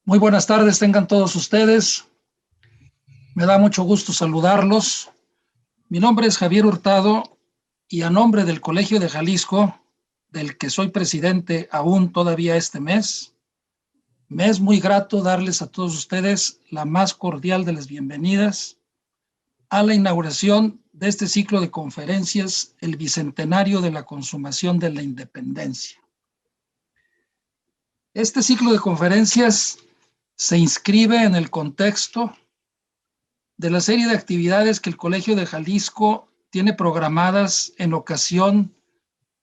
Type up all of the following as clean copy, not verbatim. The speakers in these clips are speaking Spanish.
Muy buenas tardes, tengan todos ustedes. Me da mucho gusto saludarlos. Mi nombre es Javier Hurtado y a nombre del Colegio de Jalisco, del que soy presidente aún todavía este mes, me es muy grato darles a todos ustedes la más cordial de las bienvenidas a la inauguración de este ciclo de conferencias, el Bicentenario de la Consumación de la Independencia. Este ciclo de conferencias se inscribe en el contexto de la serie de actividades que el Colegio de Jalisco tiene programadas en ocasión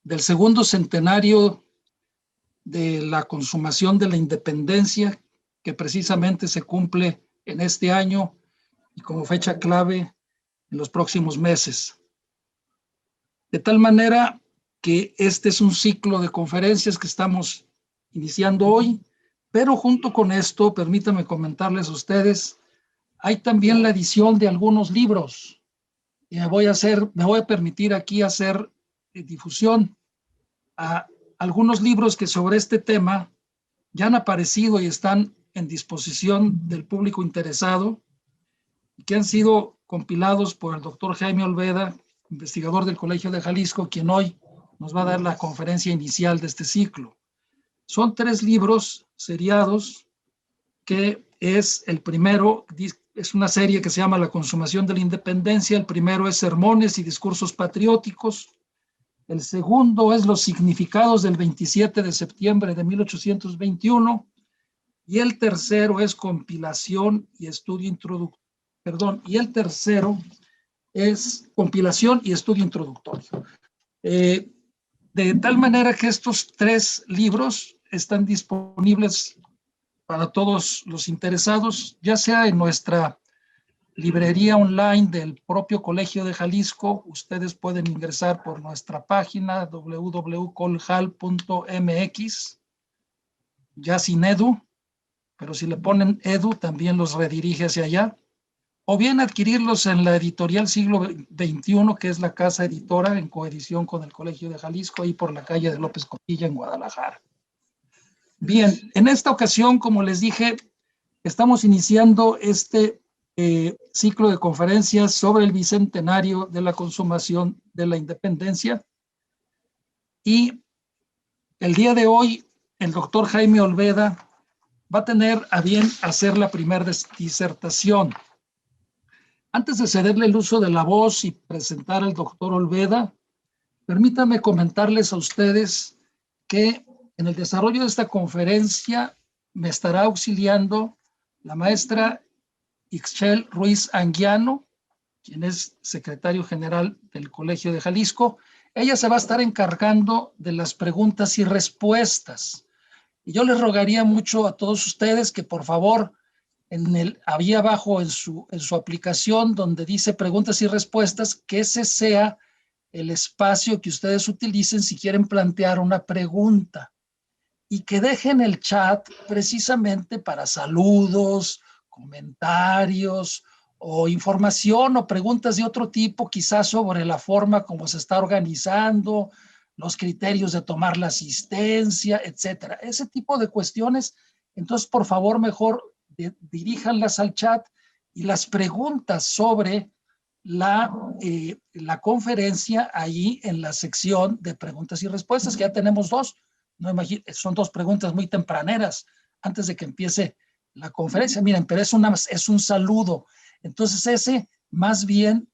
del segundo centenario de la consumación de la independencia, que precisamente se cumple en este año y como fecha clave en los próximos meses. De tal manera que este es un ciclo de conferencias que estamos iniciando hoy, pero junto con esto, permítanme comentarles a ustedes, hay también la edición de algunos libros. Y me voy a permitir aquí hacer difusión a algunos libros que sobre este tema ya han aparecido y están en disposición del público interesado y que han sido compilados por el doctor Jaime Olveda, investigador del Colegio de Jalisco, quien hoy nos va a dar la conferencia inicial de este ciclo. Son 3 libros seriados, que es el primero, es una serie que se llama La Consumación de la Independencia. El primero es Sermones y Discursos Patrióticos. El segundo es Los Significados del 27 de septiembre de 1821. Y el tercero es Compilación y Estudio Introductorio. Y el tercero es Compilación y Estudio Introductorio. De tal manera que estos 3 libros están disponibles para todos los interesados, ya sea en nuestra librería online del propio Colegio de Jalisco. Ustedes pueden ingresar por nuestra página www.coljal.mx, ya sin edu, pero si le ponen edu también los redirige hacia allá, o bien adquirirlos en la editorial Siglo XXI, que es la casa editora en coedición con el Colegio de Jalisco, ahí por la calle de López Costilla en Guadalajara. Bien, en esta ocasión, como les dije, estamos iniciando este ciclo de conferencias sobre el bicentenario de la consumación de la independencia. Y el día de hoy, el doctor Jaime Olveda va a tener a bien hacer la primera disertación. Antes de cederle el uso de la voz y presentar al doctor Olveda, permítanme comentarles a ustedes que en el desarrollo de esta conferencia me estará auxiliando la maestra Ixchel Ruiz Anguiano, quien es secretario general del Colegio de Jalisco. Ella se va a estar encargando de las preguntas y respuestas. Y yo les rogaría mucho a todos ustedes que por favor, ahí abajo en su aplicación donde dice preguntas y respuestas, que ese sea el espacio que ustedes utilicen si quieren plantear una pregunta, y que dejen el chat precisamente para saludos, comentarios o información o preguntas de otro tipo, quizás sobre la forma como se está organizando, los criterios de tomar la asistencia, etcétera. Ese tipo de cuestiones, entonces por favor mejor diríjanlas al chat, y las preguntas sobre la conferencia ahí en la sección de preguntas y respuestas, que ya tenemos 2. No imagino, son 2 preguntas muy tempraneras antes de que empiece la conferencia. Miren, pero es un saludo. Entonces ese, más bien,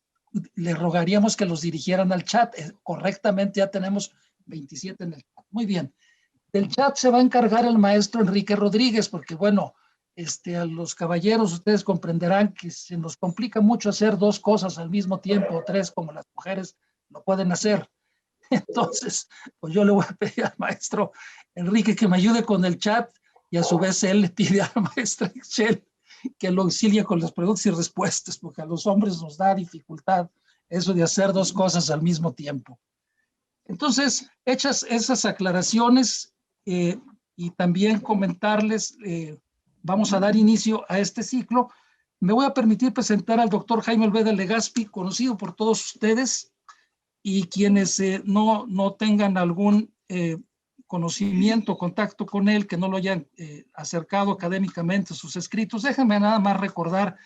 le rogaríamos que los dirigieran al chat. Correctamente ya tenemos 27 en el chat. Muy bien. Del chat se va a encargar el maestro Enrique Rodríguez, porque bueno, a los caballeros ustedes comprenderán que se nos complica mucho hacer 2 cosas al mismo tiempo, o 3 como las mujeres lo pueden hacer. Entonces, pues yo le voy a pedir al maestro Enrique que me ayude con el chat, y a su vez él le pide a la maestra Ixchel que lo auxilie con las preguntas y respuestas, porque a los hombres nos da dificultad eso de hacer 2 cosas al mismo tiempo. Entonces, hechas esas aclaraciones, y también comentarles, vamos a dar inicio a este ciclo. Me voy a permitir presentar al doctor Jaime Olveda Legaspi, conocido por todos ustedes, y quienes no tengan algún conocimiento, contacto con él, que no lo hayan acercado académicamente a sus escritos, déjenme nada más recordar,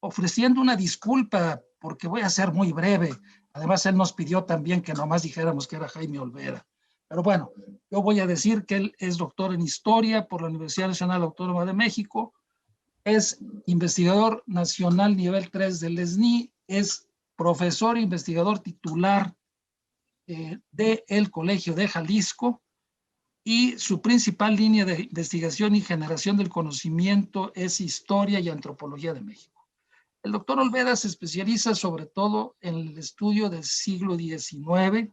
ofreciendo una disculpa, porque voy a ser muy breve. Además, él nos pidió también que nomás dijéramos que era Jaime Olvera. Pero bueno, yo voy a decir que él es doctor en Historia por la Universidad Nacional Autónoma de México, es investigador nacional nivel 3 del SNI, es profesor e investigador titular del Colegio de Jalisco, y su principal línea de investigación y generación del conocimiento es Historia y Antropología de México. El doctor Olvera se especializa sobre todo en el estudio del siglo XIX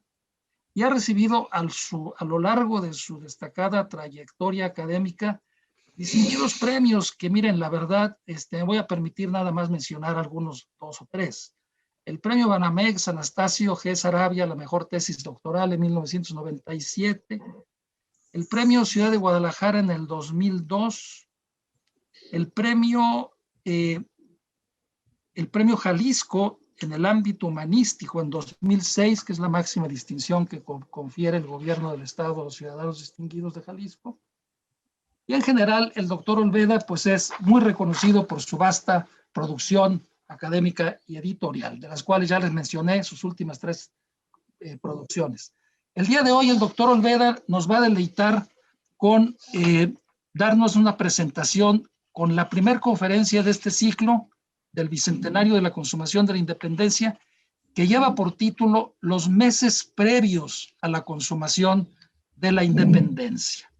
y ha recibido a lo largo de su destacada trayectoria académica distinguidos premios que, miren, la verdad, me voy a permitir nada más mencionar algunos, 2 o 3. El premio Banamex Anastasio G. Sarabia, la mejor tesis doctoral en 1997. El premio Ciudad de Guadalajara en el 2002. El premio Jalisco en el ámbito humanístico en 2006, que es la máxima distinción que confiere el gobierno del Estado a los ciudadanos distinguidos de Jalisco. Y en general, el doctor Olvera pues es muy reconocido por su vasta producción académica y editorial, de las cuales ya les mencioné sus últimas 3 producciones. El día de hoy el doctor Olvera nos va a deleitar con darnos una presentación con la primera conferencia de este ciclo del Bicentenario de la Consumación de la Independencia, que lleva por título Los meses previos a la consumación de la independencia.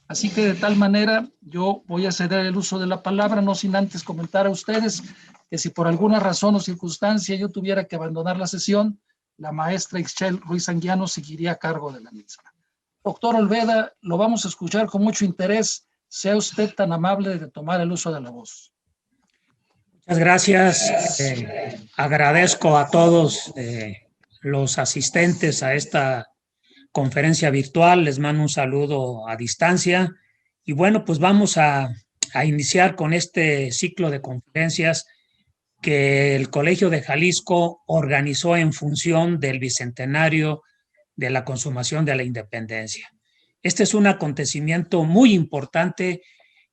Así que de tal manera yo voy a ceder el uso de la palabra, no sin antes comentar a ustedes que si por alguna razón o circunstancia yo tuviera que abandonar la sesión, la maestra Ixchel Ruiz Anguiano seguiría a cargo de la misma. Doctor Olvera, lo vamos a escuchar con mucho interés. Sea usted tan amable de tomar el uso de la voz. Muchas gracias. Agradezco a todos los asistentes a esta conferencia virtual. Les mando un saludo a distancia. Y bueno, pues vamos a iniciar con este ciclo de conferencias que el Colegio de Jalisco organizó en función del bicentenario de la consumación de la independencia. Este es un acontecimiento muy importante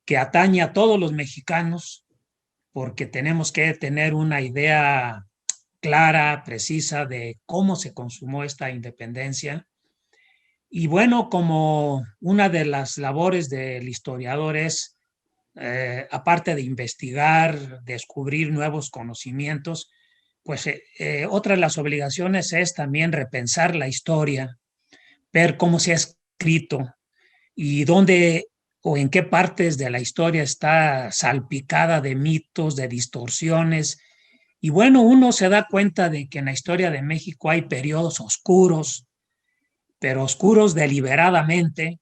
que atañe a todos los mexicanos, porque tenemos que tener una idea clara, precisa de cómo se consumó esta independencia. Y bueno, como una de las labores del historiador es, aparte de investigar, descubrir nuevos conocimientos, pues otra de las obligaciones es también repensar la historia, ver cómo se ha escrito y dónde o en qué partes de la historia está salpicada de mitos, de distorsiones. Y bueno, uno se da cuenta de que en la historia de México hay periodos oscuros, pero oscuros deliberadamente,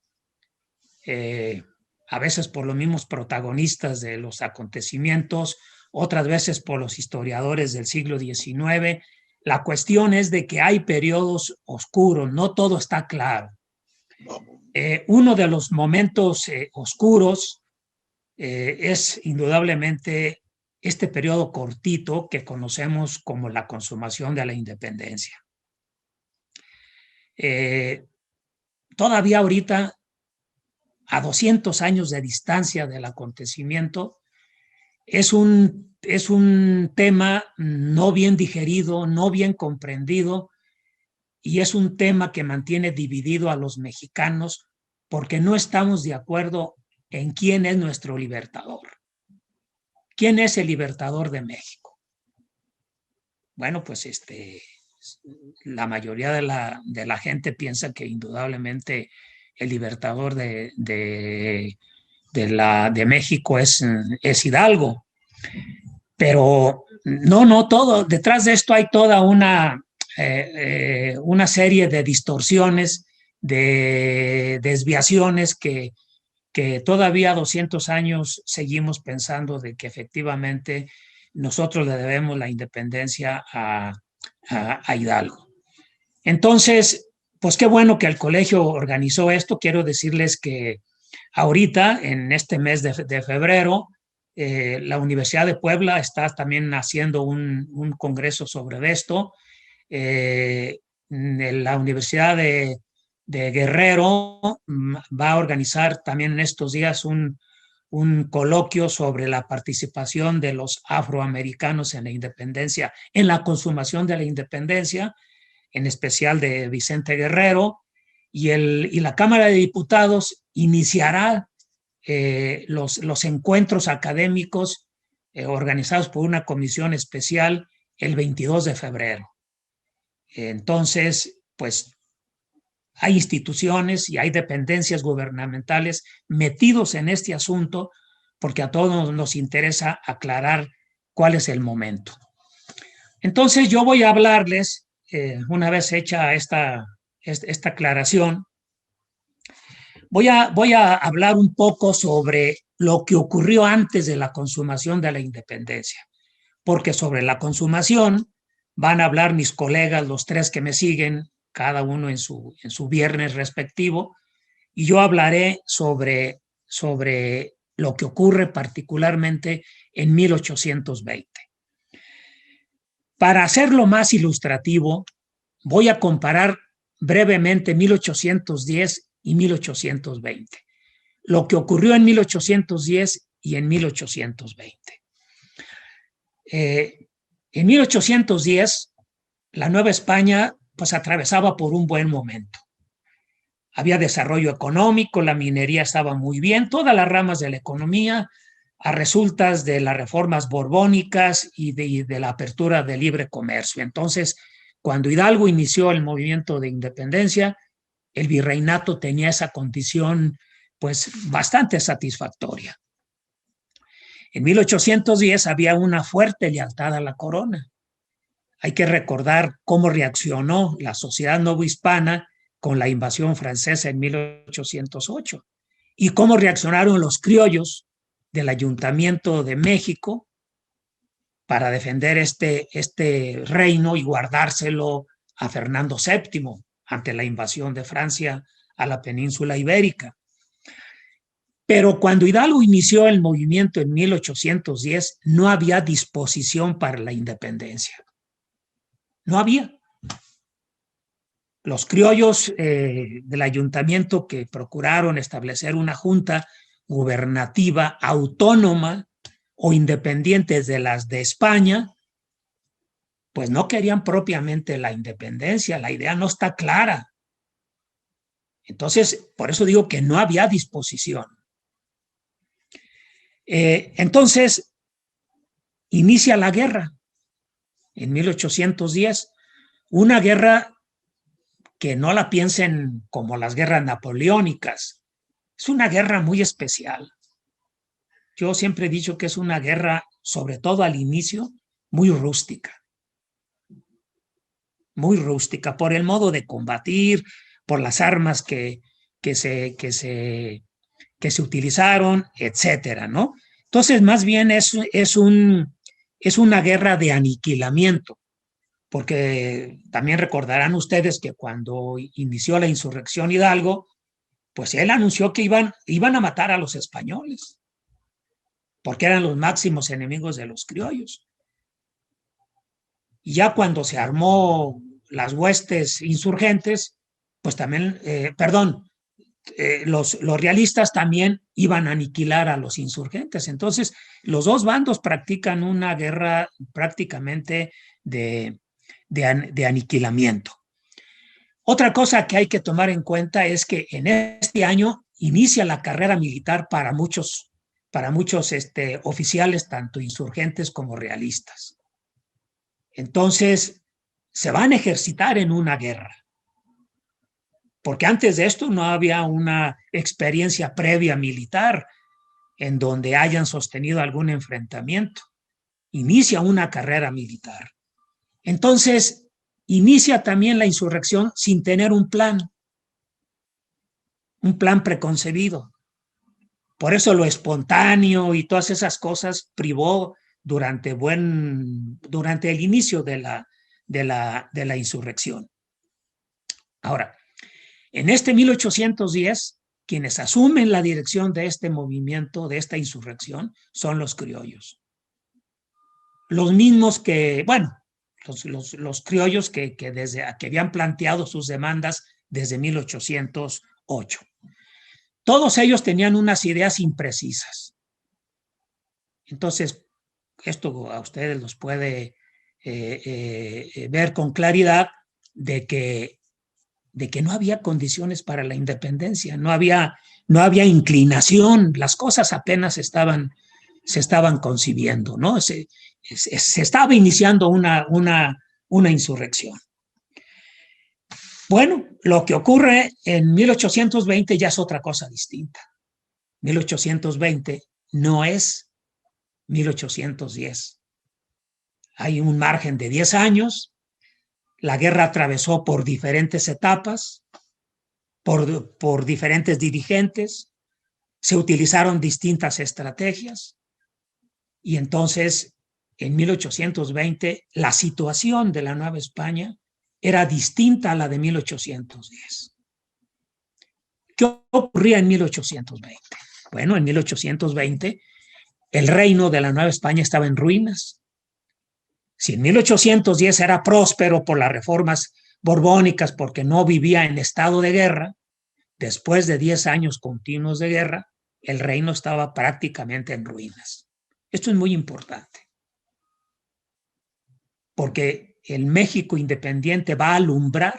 a veces por los mismos protagonistas de los acontecimientos, otras veces por los historiadores del siglo XIX. La cuestión es de que hay periodos oscuros, no todo está claro. Uno de los momentos oscuros es indudablemente este periodo cortito que conocemos como la consumación de la independencia. Todavía ahorita, a 200 años de distancia del acontecimiento, es un tema no bien digerido, no bien comprendido, y es un tema que mantiene dividido a los mexicanos porque no estamos de acuerdo en quién es nuestro libertador. ¿Quién es el libertador de México? Bueno, pues la mayoría de la gente piensa que indudablemente el libertador de México es Hidalgo. Pero no todo. Detrás de esto hay toda una serie de distorsiones, de desviaciones que todavía a 200 años seguimos pensando de que efectivamente nosotros le debemos la independencia a Hidalgo. Entonces, pues qué bueno que el colegio organizó esto. Quiero decirles que ahorita, en este mes de febrero, la Universidad de Puebla está también haciendo un congreso sobre esto. La Universidad de Guerrero va a organizar también en estos días un coloquio sobre la participación de los afroamericanos en la independencia, en la consumación de la independencia, en especial de Vicente Guerrero, y la Cámara de Diputados iniciará los encuentros académicos organizados por una comisión especial el 22 de febrero. Entonces, pues hay instituciones y hay dependencias gubernamentales metidos en este asunto porque a todos nos interesa aclarar cuál es el momento. Entonces yo voy a hablarles, una vez hecha esta aclaración, voy a hablar un poco sobre lo que ocurrió antes de la consumación de la independencia, porque sobre la consumación van a hablar mis colegas, los tres que me siguen, cada uno en su viernes respectivo, y yo hablaré sobre lo que ocurre particularmente en 1820. Para hacerlo más ilustrativo, voy a comparar brevemente 1810 y 1820, lo que ocurrió en 1810 y en 1820. En 1810, la Nueva España pues atravesaba por un buen momento. Había desarrollo económico, la minería estaba muy bien, todas las ramas de la economía, a resultas de las reformas borbónicas y de la apertura del libre comercio. Entonces, cuando Hidalgo inició el movimiento de independencia, el virreinato tenía esa condición pues bastante satisfactoria. En 1810 había una fuerte lealtad a la corona. Hay que recordar cómo reaccionó la sociedad novohispana con la invasión francesa en 1808 y cómo reaccionaron los criollos del Ayuntamiento de México para defender este reino y guardárselo a Fernando VII ante la invasión de Francia a la península ibérica. Pero cuando Hidalgo inició el movimiento en 1810, no había disposición para la independencia. No había. Los criollos del ayuntamiento que procuraron establecer una junta gubernativa autónoma o independientes de las de España, pues no querían propiamente la independencia, la idea no está clara. Entonces, por eso digo que no había disposición. Entonces, inicia la guerra en 1810, una guerra que no la piensen como las guerras napoleónicas, es una guerra muy especial. Yo siempre he dicho que es una guerra, sobre todo al inicio, muy rústica por el modo de combatir, por las armas que se utilizaron, etcétera, ¿no? Entonces, más bien es una guerra de aniquilamiento, porque también recordarán ustedes que cuando inició la insurrección Hidalgo, pues él anunció que iban a matar a los españoles, porque eran los máximos enemigos de los criollos. Y ya cuando se armó las huestes insurgentes, pues también, los realistas también iban a aniquilar a los insurgentes. Entonces, los dos bandos practican una guerra prácticamente de aniquilamiento. Otra cosa que hay que tomar en cuenta es que en este año inicia la carrera militar para muchos oficiales, tanto insurgentes como realistas. Entonces, se van a ejercitar en una guerra, porque antes de esto no había una experiencia previa militar en donde hayan sostenido algún enfrentamiento. Inicia una carrera militar. Entonces, inicia también la insurrección sin tener un plan preconcebido. Por eso lo espontáneo y todas esas cosas privó durante el inicio de la insurrección. Ahora, en este 1810, quienes asumen la dirección de este movimiento, de esta insurrección, son los criollos. Los mismos que, bueno, los criollos que habían planteado sus demandas desde 1808. Todos ellos tenían unas ideas imprecisas. Entonces, esto a ustedes los puede ver con claridad de que no había condiciones para la independencia, no había inclinación, las cosas apenas se estaban concibiendo, ¿no? Se estaba iniciando una insurrección. Bueno, lo que ocurre en 1820 ya es otra cosa distinta. 1820 no es 1810. Hay un margen de 10 años. La guerra atravesó por diferentes etapas, por diferentes dirigentes, se utilizaron distintas estrategias y entonces en 1820 la situación de la Nueva España era distinta a la de 1810. ¿Qué ocurría en 1820? Bueno, en 1820 el reino de la Nueva España estaba en ruinas. Si en 1810 era próspero por las reformas borbónicas porque no vivía en estado de guerra, después de 10 años continuos de guerra, el reino estaba prácticamente en ruinas. Esto es muy importante, porque el México independiente va a alumbrar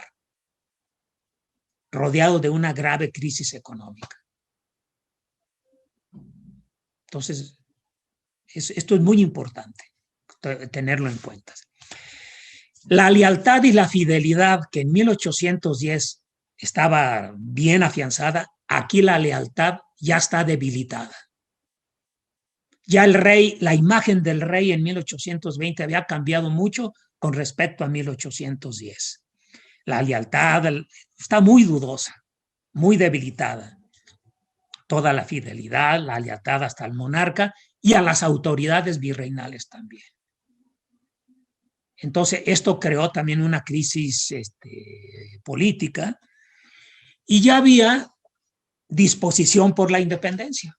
rodeado de una grave crisis económica. Entonces, esto es muy importante tenerlo en cuenta. La lealtad y la fidelidad que en 1810 estaba bien afianzada, aquí la lealtad ya está debilitada. Ya el rey, la imagen del rey en 1820 había cambiado mucho con respecto a 1810. La lealtad está muy dudosa, muy debilitada. Toda la fidelidad, la lealtad hasta el monarca y a las autoridades virreinales también. Entonces, esto creó también una crisis política y ya había disposición por la independencia.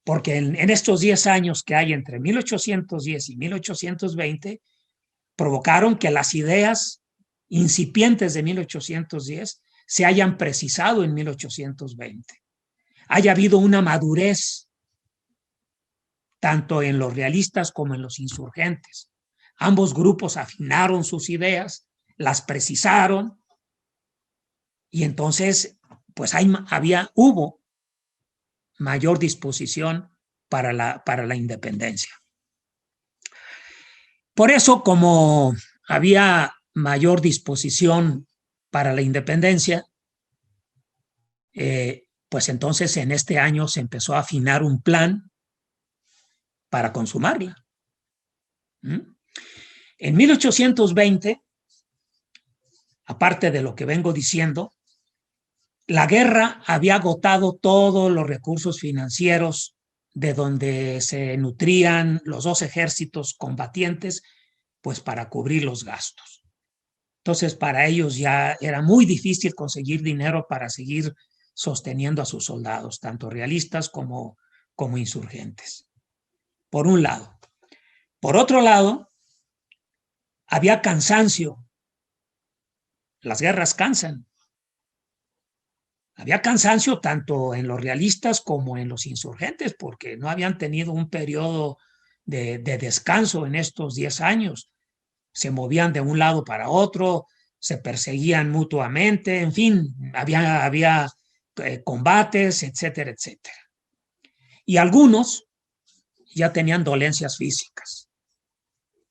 Porque en estos 10 años que hay entre 1810 y 1820, provocaron que las ideas incipientes de 1810 se hayan precisado en 1820. Haya habido una madurez tanto en los realistas como en los insurgentes. Ambos grupos afinaron sus ideas, las precisaron y entonces pues hubo mayor disposición para la independencia. Por eso, como había mayor disposición para la independencia, pues entonces en este año se empezó a afinar un plan para consumarla. En 1820, aparte de lo que vengo diciendo, la guerra había agotado todos los recursos financieros de donde se nutrían los dos ejércitos combatientes, pues para cubrir los gastos. Entonces, para ellos ya era muy difícil conseguir dinero para seguir sosteniendo a sus soldados, tanto realistas como insurgentes. Por un lado. Por otro lado, había cansancio. Las guerras cansan. Había cansancio tanto en los realistas como en los insurgentes, porque no habían tenido un periodo de descanso en estos 10 años. Se movían de un lado para otro, se perseguían mutuamente, en fin, había combates, etcétera, etcétera. Y algunos ya tenían dolencias físicas,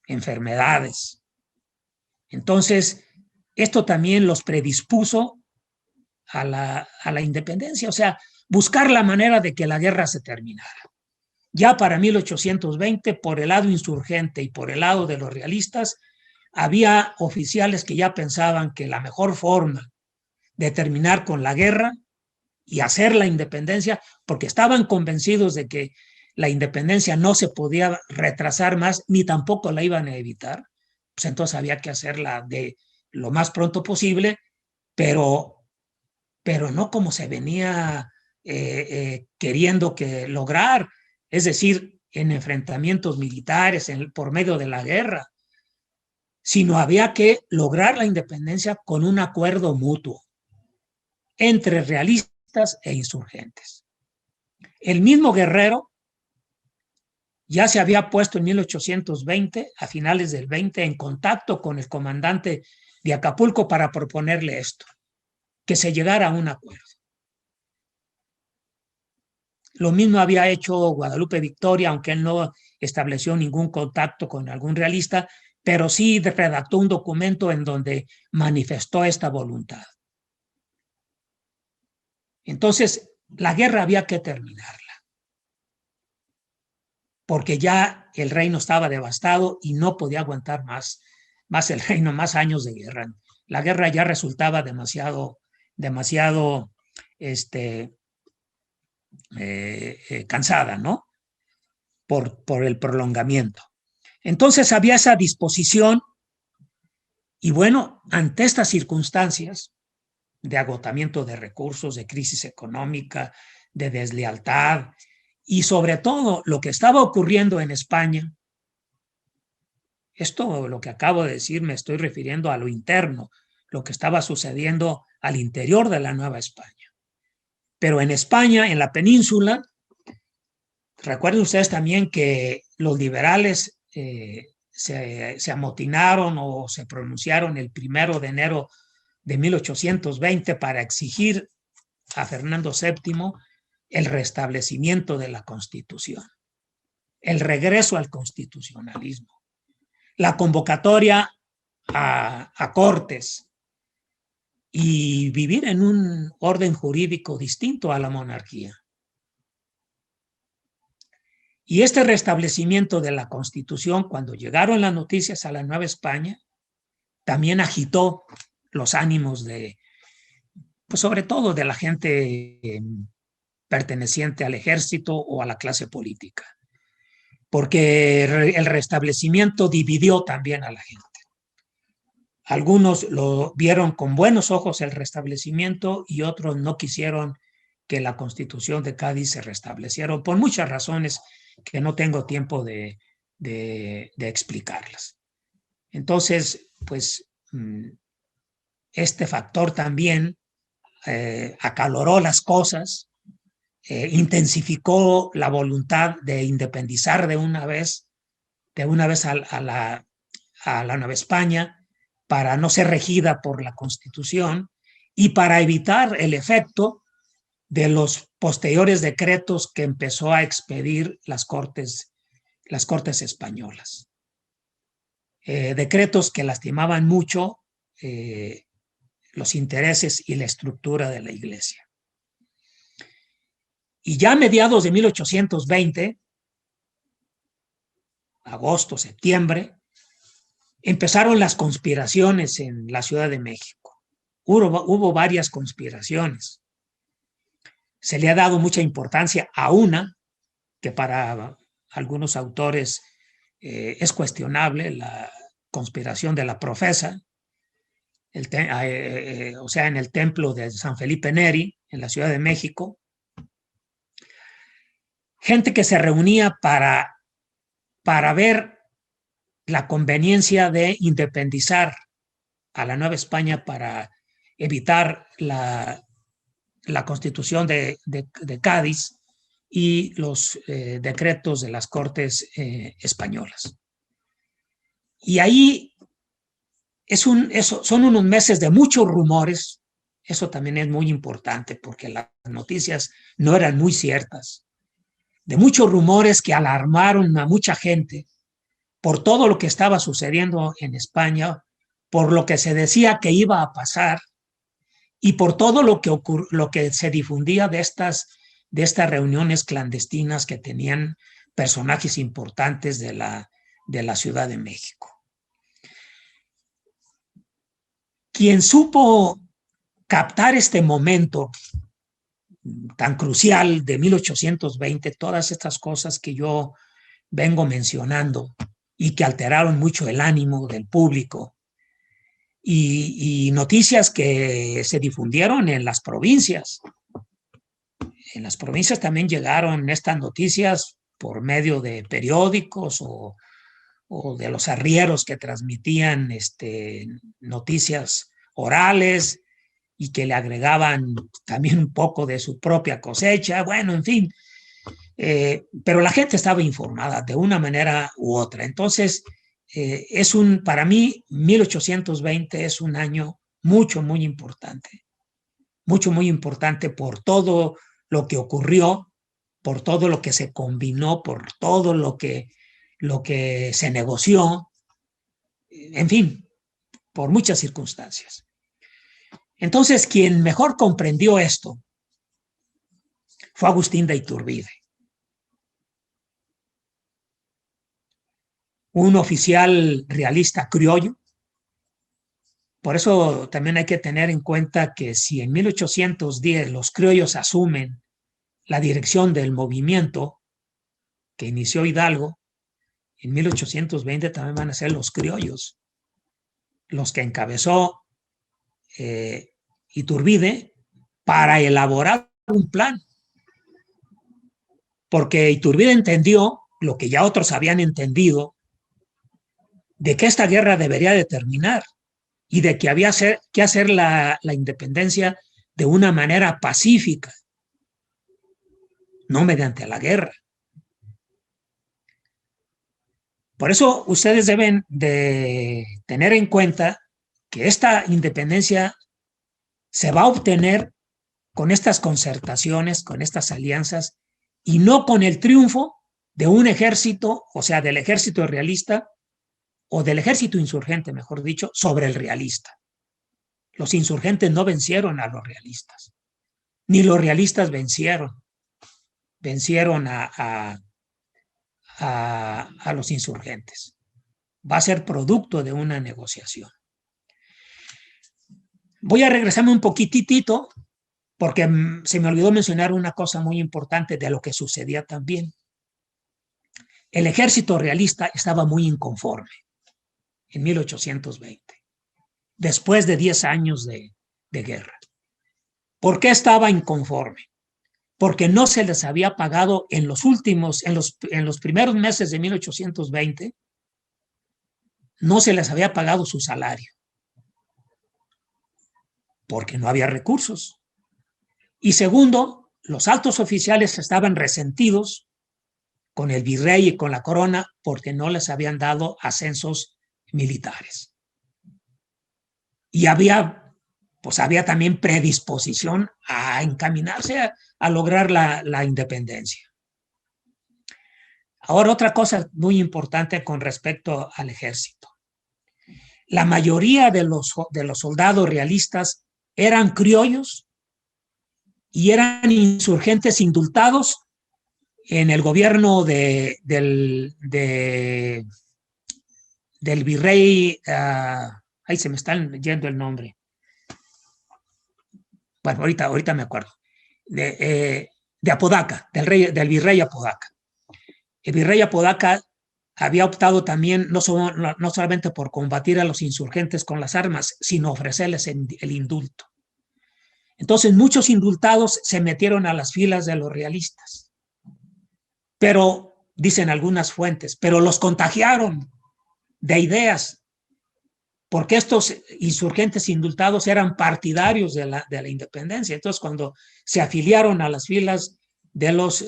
enfermedades. Entonces, esto también los predispuso a la independencia, o sea, buscar la manera de que la guerra se terminara. Ya para 1820, por el lado insurgente y por el lado de los realistas, había oficiales que ya pensaban que la mejor forma de terminar con la guerra y hacer la independencia, porque estaban convencidos de que la independencia no se podía retrasar más, ni tampoco la iban a evitar, pues entonces había que hacerla de lo más pronto posible, pero no como se venía queriendo lograr, es decir, en enfrentamientos militares por medio de la guerra. sino había que lograr la independencia con un acuerdo mutuo entre realistas e insurgentes. El mismo Guerrero ya se había puesto en 1820, a finales del 20, en contacto con el comandante de Acapulco para proponerle esto, que se llegara a un acuerdo. Lo mismo había hecho Guadalupe Victoria, aunque él no estableció ningún contacto con algún realista, pero sí redactó un documento en donde manifestó esta voluntad. Entonces, la guerra había que terminarla, porque ya el reino estaba devastado y no podía aguantar más el reino, más años de guerra. La guerra ya resultaba demasiado cansada, ¿no? Por el prolongamiento. Entonces había esa disposición y bueno, ante estas circunstancias de agotamiento de recursos, de crisis económica, de deslealtad y sobre todo lo que estaba ocurriendo en España, esto lo que acabo de decir me estoy refiriendo a lo interno, lo que estaba sucediendo al interior de la Nueva España. Pero en España, en la península, recuerden ustedes también que los liberales se amotinaron o se pronunciaron el 1 de enero de 1820 para exigir a Fernando VII el restablecimiento de la Constitución, el regreso al constitucionalismo, la convocatoria a Cortes y vivir en un orden jurídico distinto a la monarquía. Y este restablecimiento de la Constitución, cuando llegaron las noticias a la Nueva España, también agitó los ánimos de, pues sobre todo de la gente perteneciente al ejército o a la clase política, porque el restablecimiento dividió también a la gente. Algunos lo vieron con buenos ojos el restablecimiento y otros no quisieron que la Constitución de Cádiz se restableciera por muchas razones que no tengo tiempo de explicarlas. Entonces, pues, este factor también acaloró las cosas, intensificó la voluntad de independizar de una vez a la Nueva España para no ser regida por la Constitución y para evitar el efecto de los posteriores decretos que empezó a expedir las Cortes españolas. Decretos que lastimaban mucho los intereses y la estructura de la Iglesia. Y ya a mediados de 1820, agosto, septiembre, empezaron las conspiraciones en la Ciudad de México. Hubo varias conspiraciones. Se le ha dado mucha importancia a una que para algunos autores es cuestionable, la conspiración de la Profesa, o sea, en el templo de San Felipe Neri, en la Ciudad de México. Gente que se reunía para ver la conveniencia de independizar a la Nueva España para evitar la Constitución de Cádiz y los decretos de las Cortes españolas. Y ahí son unos meses de muchos rumores. Eso también es muy importante porque las noticias no eran muy ciertas. De muchos rumores que alarmaron a mucha gente por todo lo que estaba sucediendo en España, por lo que se decía que iba a pasar y por todo lo que se difundía de estas reuniones clandestinas que tenían personajes importantes de la Ciudad de México. Quien supo captar este momento tan crucial de 1820, todas estas cosas que yo vengo mencionando y que alteraron mucho el ánimo del público, y noticias que se difundieron en las provincias. En las provincias también llegaron estas noticias por medio de periódicos o o de los arrieros que transmitían noticias orales y que le agregaban también un poco de su propia cosecha, bueno, en fin. Pero la gente estaba informada de una manera u otra. Entonces, para mí, 1820 es un año muy importante. Muy importante por todo lo que ocurrió, por todo lo que se combinó, por todo lo que se negoció, en fin, por muchas circunstancias. Entonces, quien mejor comprendió esto fue Agustín de Iturbide, un oficial realista criollo. Por eso también hay que tener en cuenta que si en 1810 los criollos asumen la dirección del movimiento que inició Hidalgo, en 1820 también van a ser los criollos los que encabezó Iturbide para elaborar un plan. Porque Iturbide entendió lo que ya otros habían entendido, de que esta guerra debería de terminar y de que había que hacer la independencia de una manera pacífica, no mediante la guerra. Por eso ustedes deben de tener en cuenta que esta independencia se va a obtener con estas concertaciones, con estas alianzas, y no con el triunfo de un ejército, o sea, del ejército realista o del ejército insurgente, mejor dicho, sobre el realista. Los insurgentes no vencieron a los realistas, ni los realistas vencieron a los insurgentes. Va a ser producto de una negociación. Voy a regresarme un poquitito porque se me olvidó mencionar una cosa muy importante de lo que sucedía también. El ejército realista estaba muy inconforme en 1820, después de 10 años de guerra. ¿Por qué estaba inconforme? Porque no se les había pagado en los primeros meses de 1820, no se les había pagado su salario, porque no había recursos. Y segundo, los altos oficiales estaban resentidos con el virrey y con la corona porque no les habían dado ascensos militares. Y había también predisposición a encaminarse a lograr la independencia. Ahora, otra cosa muy importante con respecto al ejército. La mayoría de los soldados realistas eran criollos y eran insurgentes indultados en el gobierno del virrey, ahí se me está yendo el nombre. Bueno, ahorita me acuerdo. De Apodaca, del virrey Apodaca. El virrey Apodaca había optado también no solamente por combatir a los insurgentes con las armas, sino ofrecerles el indulto. Entonces muchos indultados se metieron a las filas de los realistas. Pero, dicen algunas fuentes, pero los contagiaron de ideas, porque estos insurgentes indultados eran partidarios de la independencia. Entonces, cuando se afiliaron a las filas de los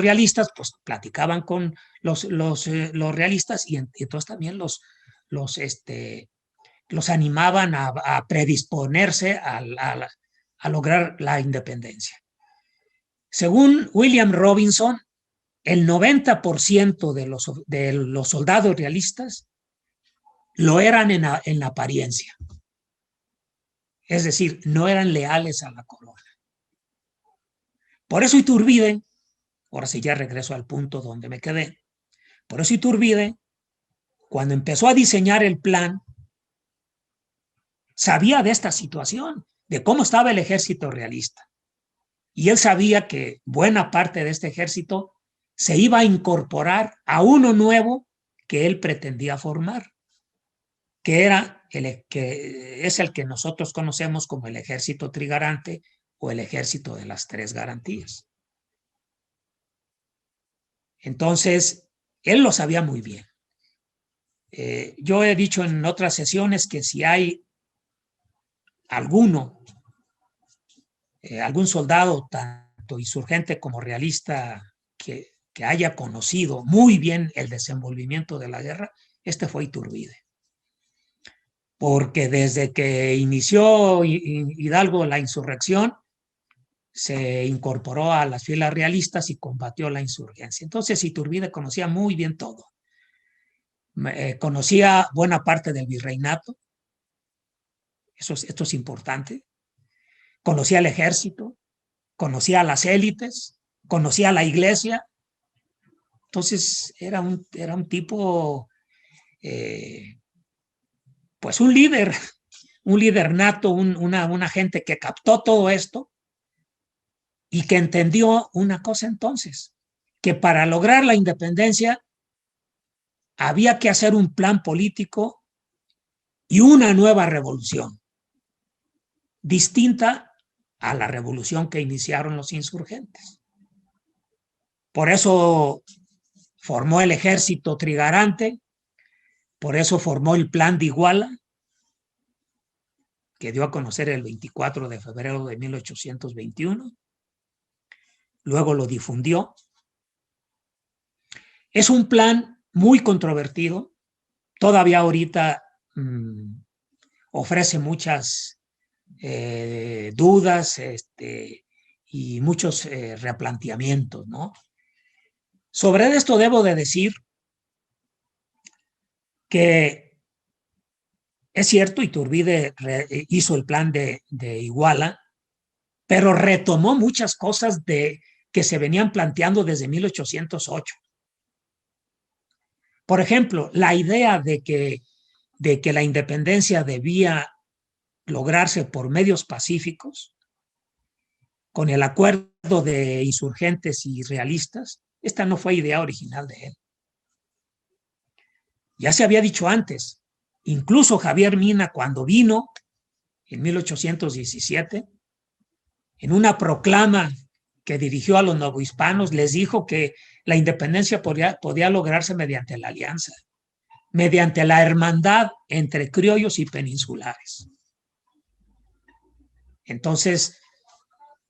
realistas, pues platicaban con los realistas y entonces también los animaban a predisponerse a lograr la independencia. Según William Robinson, el 90% de los soldados realistas lo eran en la apariencia. Es decir, no eran leales a la corona. Por eso Iturbide, ahora sí ya regreso al punto donde me quedé, por eso Iturbide, cuando empezó a diseñar el plan, sabía de esta situación, de cómo estaba el ejército realista. Y él sabía que buena parte de este ejército se iba a incorporar a uno nuevo que él pretendía formar, que es el que nosotros conocemos como el ejército trigarante o el ejército de las tres garantías. Entonces, él lo sabía muy bien. Yo he dicho en otras sesiones que si hay algún soldado, tanto insurgente como realista, que haya conocido muy bien el desenvolvimiento de la guerra, este fue Iturbide. Porque desde que inició Hidalgo la insurrección, se incorporó a las filas realistas y combatió la insurgencia. Entonces Iturbide conocía muy bien todo. Conocía buena parte del virreinato, esto es importante. Conocía el ejército, conocía a las élites, conocía a la iglesia. Entonces era un tipo, pues un líder nato, una gente que captó todo esto y que entendió una cosa entonces, que para lograr la independencia había que hacer un plan político y una nueva revolución, distinta a la revolución que iniciaron los insurgentes. Por eso formó el ejército trigarante, por eso formó el plan de Iguala, que dio a conocer el 24 de febrero de 1821. Luego lo difundió. Es un plan muy controvertido. Todavía ahorita ofrece muchas dudas y muchos replanteamientos, ¿no? Sobre esto debo de decir que es cierto, Iturbide hizo el plan de Iguala, pero retomó muchas cosas que se venían planteando desde 1808. Por ejemplo, la idea de que la independencia debía lograrse por medios pacíficos, con el acuerdo de insurgentes y realistas, esta no fue idea original de él. Ya se había dicho antes, incluso Javier Mina, cuando vino en 1817, en una proclama que dirigió a los novohispanos, les dijo que la independencia podía lograrse mediante la alianza, mediante la hermandad entre criollos y peninsulares. Entonces,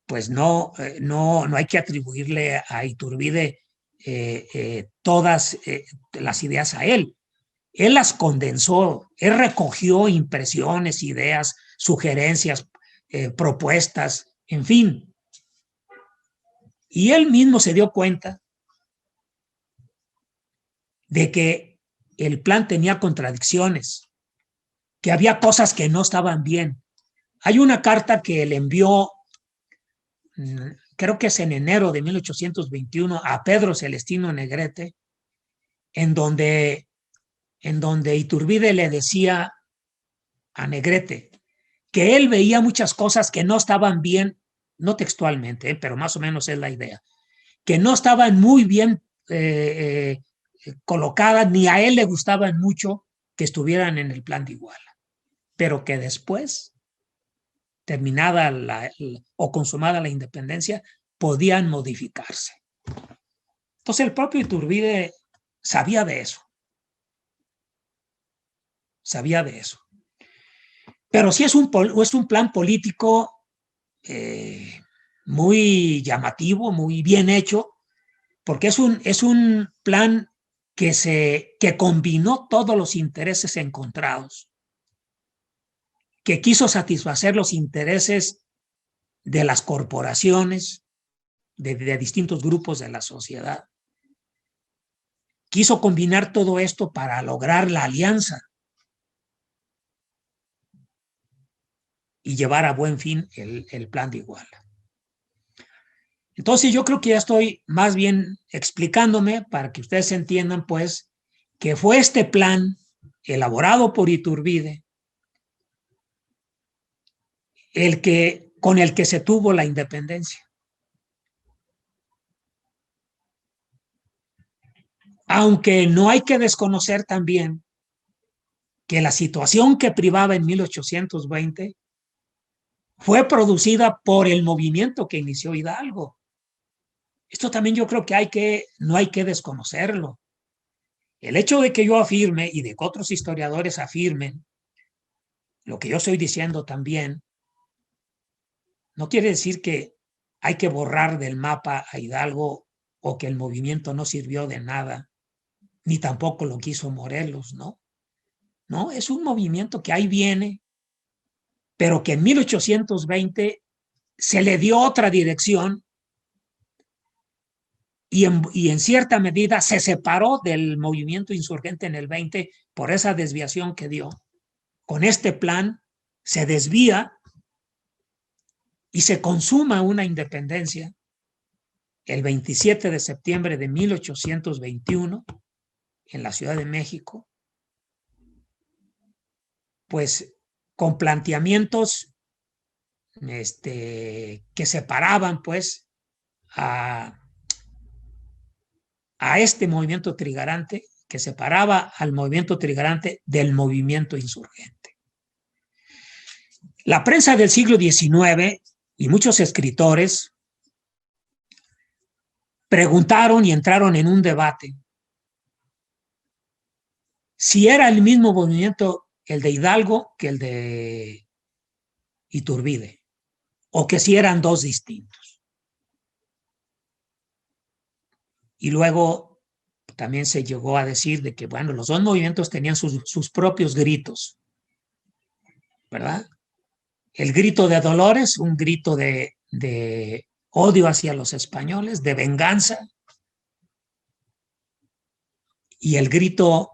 pues no hay que atribuirle a Iturbide todas las ideas a él. Él las condensó, él recogió impresiones, ideas, sugerencias, propuestas, en fin. Y él mismo se dio cuenta de que el plan tenía contradicciones, que había cosas que no estaban bien. Hay una carta que le envió, creo que es en enero de 1821, a Pedro Celestino Negrete, en donde Iturbide le decía a Negrete que él veía muchas cosas que no estaban bien, no textualmente, pero más o menos es la idea, que no estaban muy bien colocadas, ni a él le gustaban mucho que estuvieran en el plan de Iguala, pero que después, terminada o consumada la independencia, podían modificarse. Entonces el propio Iturbide sabía de eso. Pero sí es un plan político muy llamativo, muy bien hecho, porque es un plan que combinó todos los intereses encontrados, que quiso satisfacer los intereses de las corporaciones, de distintos grupos de la sociedad. Quiso combinar todo esto para lograr la alianza y llevar a buen fin el plan de Iguala. Entonces yo creo que ya estoy más bien explicándome para que ustedes entiendan, pues, que fue este plan elaborado por Iturbide con el que se tuvo la independencia. Aunque no hay que desconocer también que la situación que privaba en 1820 fue producida por el movimiento que inició Hidalgo. Esto también yo creo que no hay que desconocerlo. El hecho de que yo afirme y de que otros historiadores afirmen lo que yo estoy diciendo también, no quiere decir que hay que borrar del mapa a Hidalgo o que el movimiento no sirvió de nada, ni tampoco lo quiso Morelos, ¿no? No, es un movimiento que ahí viene, pero que en 1820 se le dio otra dirección y en cierta medida se separó del movimiento insurgente en el 20 por esa desviación que dio. Con este plan se desvía y se consuma una independencia el 27 de septiembre de 1821 en la Ciudad de México, pues con planteamientos que separaban pues a este movimiento trigarante, que separaba al movimiento trigarante del movimiento insurgente. La prensa del siglo XIX y muchos escritores preguntaron y entraron en un debate si era el mismo movimiento el de Hidalgo que el de Iturbide, o que si eran dos distintos. Y luego también se llegó a decir de que, bueno, los dos movimientos tenían sus propios gritos, ¿verdad? El grito de Dolores, un grito de odio hacia los españoles, de venganza, y el grito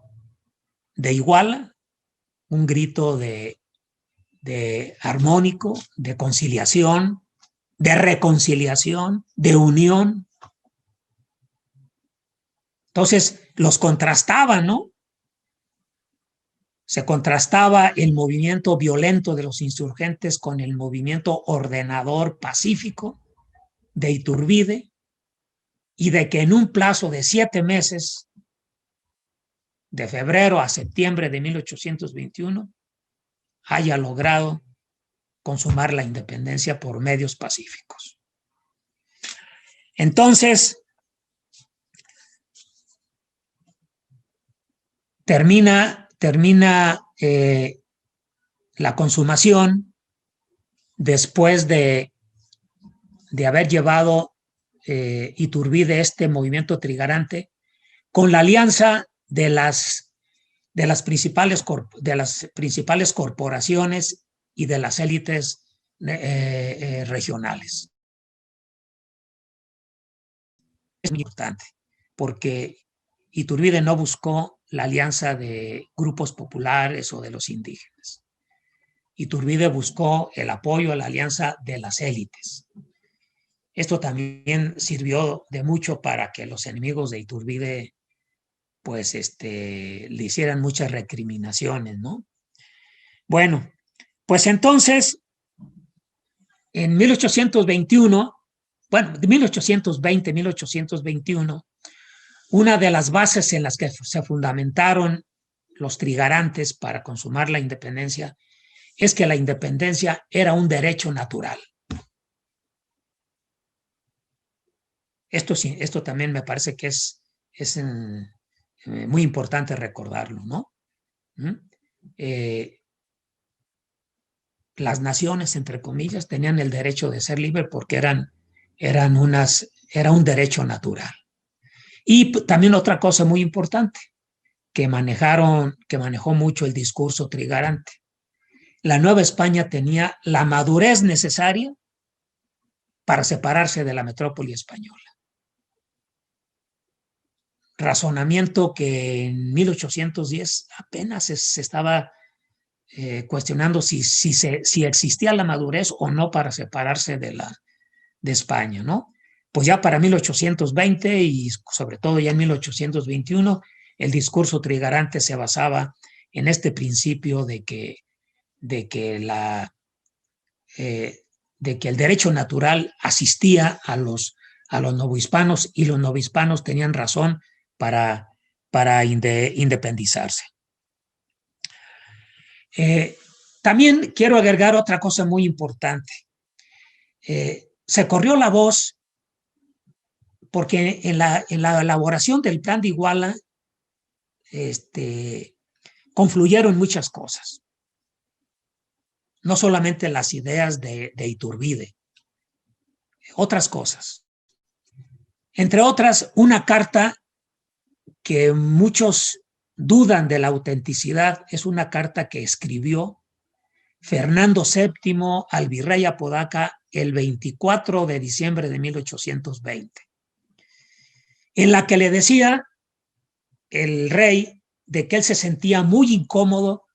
de Iguala, un grito de armónico, de conciliación, de reconciliación, de unión. Entonces, los contrastaban, ¿no? Se contrastaba el movimiento violento de los insurgentes con el movimiento ordenador pacífico de Iturbide, y de que en un plazo de 7 meses, de febrero a septiembre de 1821, haya logrado consumar la independencia por medios pacíficos. Entonces, termina la consumación después de haber llevado Iturbide este movimiento trigarante con la alianza de las principales corporaciones y de las élites regionales. Es muy importante porque Iturbide no buscó la alianza de grupos populares o de los indígenas. Iturbide buscó el apoyo a la alianza de las élites. Esto también sirvió de mucho para que los enemigos de Iturbide pues le hicieran muchas recriminaciones, ¿no? Bueno, pues entonces, en 1821, bueno, de 1820, 1821, una de las bases en las que se fundamentaron los trigarantes para consumar la independencia es que la independencia era un derecho natural. Esto también me parece que es muy importante recordarlo, ¿no? Las naciones, entre comillas, tenían el derecho de ser libres porque era un derecho natural. Y también otra cosa muy importante que manejó mucho el discurso trigarante. La Nueva España tenía la madurez necesaria para separarse de la metrópoli española. Razonamiento que en 1810 apenas se estaba cuestionando si existía la madurez o no para separarse de España, ¿no? Pues ya para 1820 y sobre todo ya en 1821, el discurso trigarante se basaba en este principio de que el derecho natural asistía a los novohispanos y los novohispanos tenían razón para independizarse. También quiero agregar otra cosa muy importante. Se corrió la voz porque en la elaboración del plan de Iguala, confluyeron muchas cosas. No solamente las ideas de Iturbide, otras cosas. Entre otras, una carta que muchos dudan de la autenticidad, es una carta que escribió Fernando VII al virrey Apodaca el 24 de diciembre de 1820, en la que le decía el rey de que él se sentía muy incómodo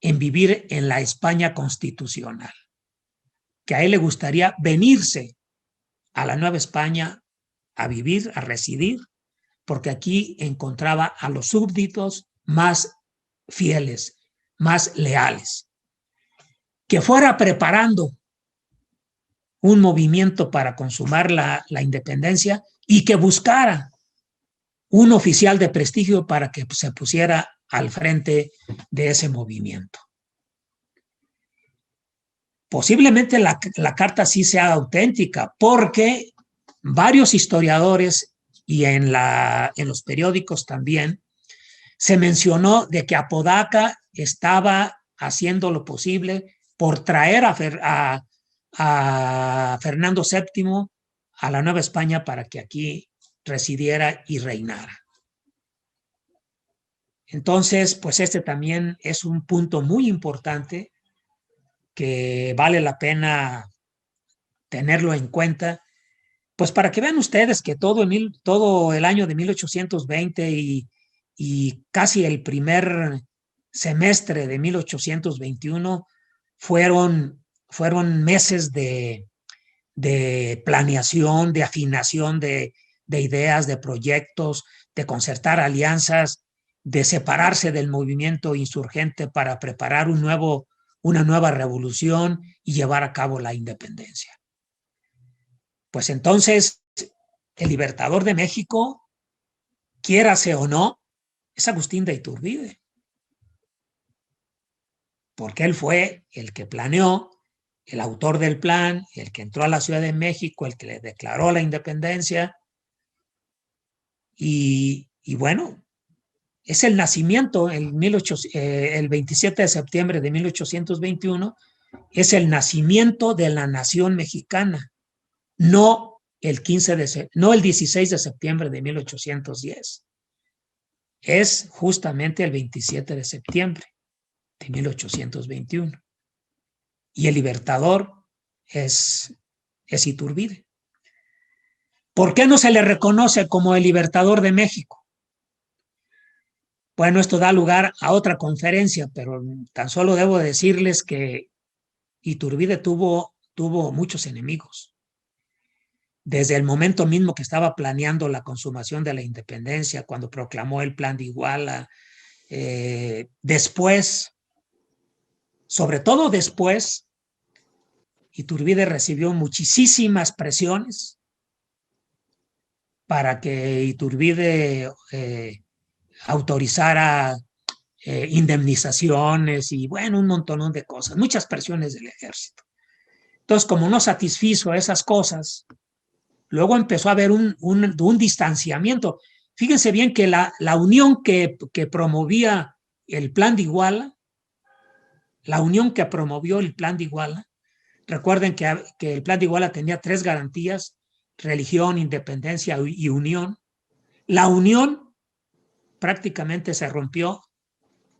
en vivir en la España constitucional, que a él le gustaría venirse a la Nueva España a vivir, a residir, porque aquí encontraba a los súbditos más fieles, más leales. Que fuera preparando un movimiento para consumar la independencia y que buscara un oficial de prestigio para que se pusiera al frente de ese movimiento. Posiblemente la carta sí sea auténtica, porque varios historiadores y en los periódicos también se mencionó de que Apodaca estaba haciendo lo posible por traer a Fernando VII a la Nueva España para que aquí residiera y reinara. Entonces, pues este también es un punto muy importante que vale la pena tenerlo en cuenta, pues para que vean ustedes que todo el año de 1820 y casi el primer semestre de 1821 fueron meses de planeación, de afinación de ideas, de proyectos, de concertar alianzas, de separarse del movimiento insurgente para preparar una nueva revolución y llevar a cabo la independencia. Pues entonces, el libertador de México, quiérase o no, es Agustín de Iturbide, porque él fue el que planeó, el autor del plan, el que entró a la Ciudad de México, el que le declaró la independencia. Y bueno, es el nacimiento, el 27 de septiembre de 1821, es el nacimiento de la nación mexicana, no el 16 de septiembre de 1810. Es justamente el 27 de septiembre de 1821. Y el libertador es Iturbide. ¿Por qué no se le reconoce como el libertador de México? Bueno, esto da lugar a otra conferencia, pero tan solo debo decirles que Iturbide tuvo muchos enemigos. Desde el momento mismo que estaba planeando la consumación de la independencia, cuando proclamó el Plan de Iguala, después, sobre todo después, Iturbide recibió muchísimas presiones para que Iturbide autorizara indemnizaciones y bueno, un montón de cosas, muchas presiones del ejército. Entonces, como no satisfizo esas cosas, luego empezó a haber un distanciamiento. Fíjense bien que la unión que promovía el Plan de Iguala, recuerden que el Plan de Iguala tenía 3 garantías: religión, independencia y unión. La unión prácticamente se rompió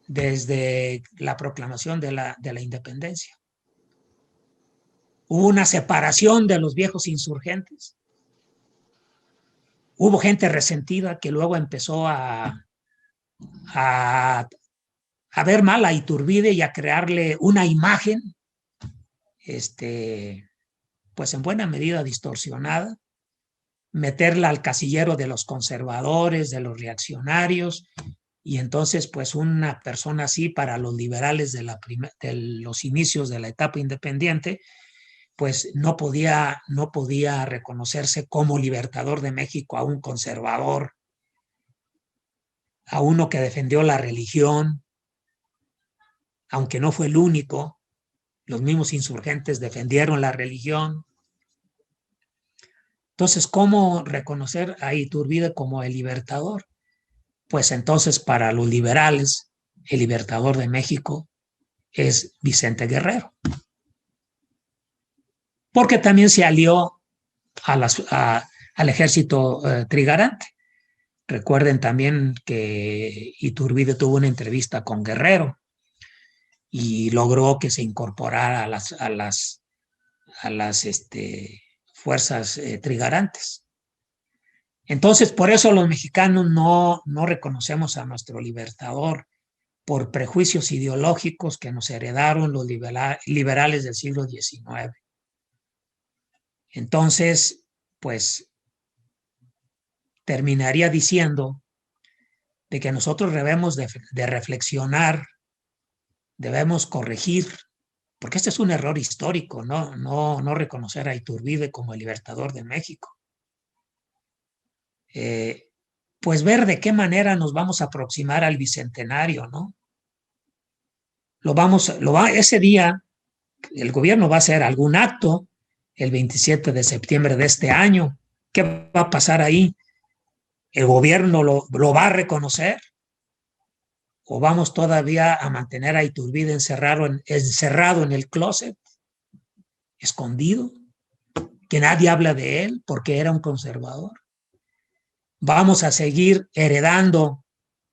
desde la proclamación de la independencia. Hubo una separación de los viejos insurgentes. Hubo gente resentida que luego empezó a ver mal a Iturbide y a crearle una imagen, pues en buena medida distorsionada, meterla al casillero de los conservadores, de los reaccionarios, y entonces pues una persona así para los liberales de los inicios de la etapa independiente, pues no podía reconocerse como libertador de México a un conservador, a uno que defendió la religión, aunque no fue el único. Los mismos insurgentes defendieron la religión. Entonces, ¿cómo reconocer a Iturbide como el libertador? pues entonces para los liberales, el libertador de México es Vicente Guerrero. Porque también se alió al ejército trigarante. Recuerden también que Iturbide tuvo una entrevista con Guerrero y logró que se incorporara a las fuerzas trigarantes. Entonces, por eso los mexicanos no reconocemos a nuestro libertador, por prejuicios ideológicos que nos heredaron los liberales del siglo XIX. Entonces, pues, terminaría diciendo de que nosotros debemos de reflexionar, debemos corregir, porque este es un error histórico, no reconocer a Iturbide como el libertador de México. Pues ver de qué manera nos vamos a aproximar al bicentenario, ¿no? Ese día el gobierno va a hacer algún acto el 27 de septiembre de este año. ¿Qué va a pasar ahí? ¿El gobierno lo va a reconocer? ¿O vamos todavía a mantener a Iturbide encerrado en el closet, escondido, que nadie habla de él porque era un conservador? ¿Vamos a seguir heredando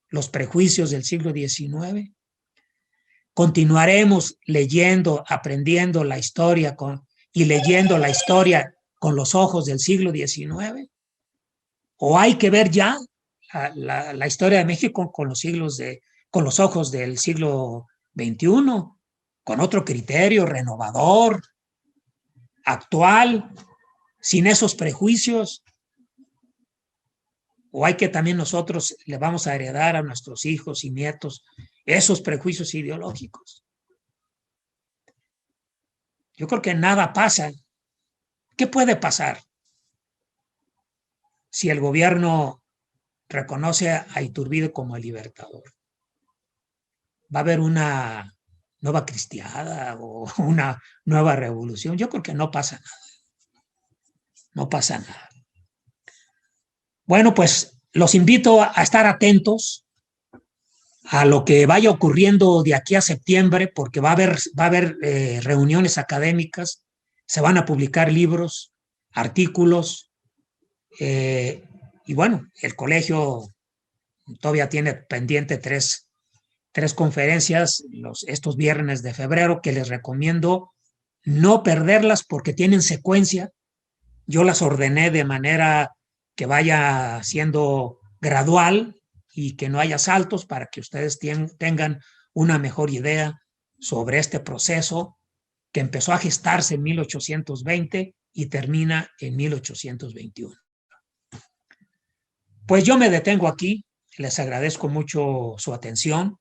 los prejuicios del siglo XIX? ¿Continuaremos leyendo, aprendiendo la historia y leyendo la historia con los ojos del siglo XIX? ¿O hay que ver ya la historia de México con los ojos del siglo XXI, con otro criterio renovador, actual, sin esos prejuicios? ¿O hay que también nosotros le vamos a heredar a nuestros hijos y nietos esos prejuicios ideológicos? Yo creo que nada pasa. ¿Qué puede pasar si el gobierno reconoce a Iturbide como el libertador? ¿Va a haber una nueva cristiada o una nueva revolución? Yo creo que no pasa nada. No pasa nada. Bueno, pues los invito a estar atentos a lo que vaya ocurriendo de aquí a septiembre, porque va a haber reuniones académicas, se van a publicar libros, artículos, y bueno, el colegio todavía tiene pendiente tres conferencias estos viernes de febrero que les recomiendo no perderlas porque tienen secuencia. Yo las ordené de manera que vaya siendo gradual y que no haya saltos para que ustedes tengan una mejor idea sobre este proceso que empezó a gestarse en 1820 y termina en 1821. Pues yo me detengo aquí, les agradezco mucho su atención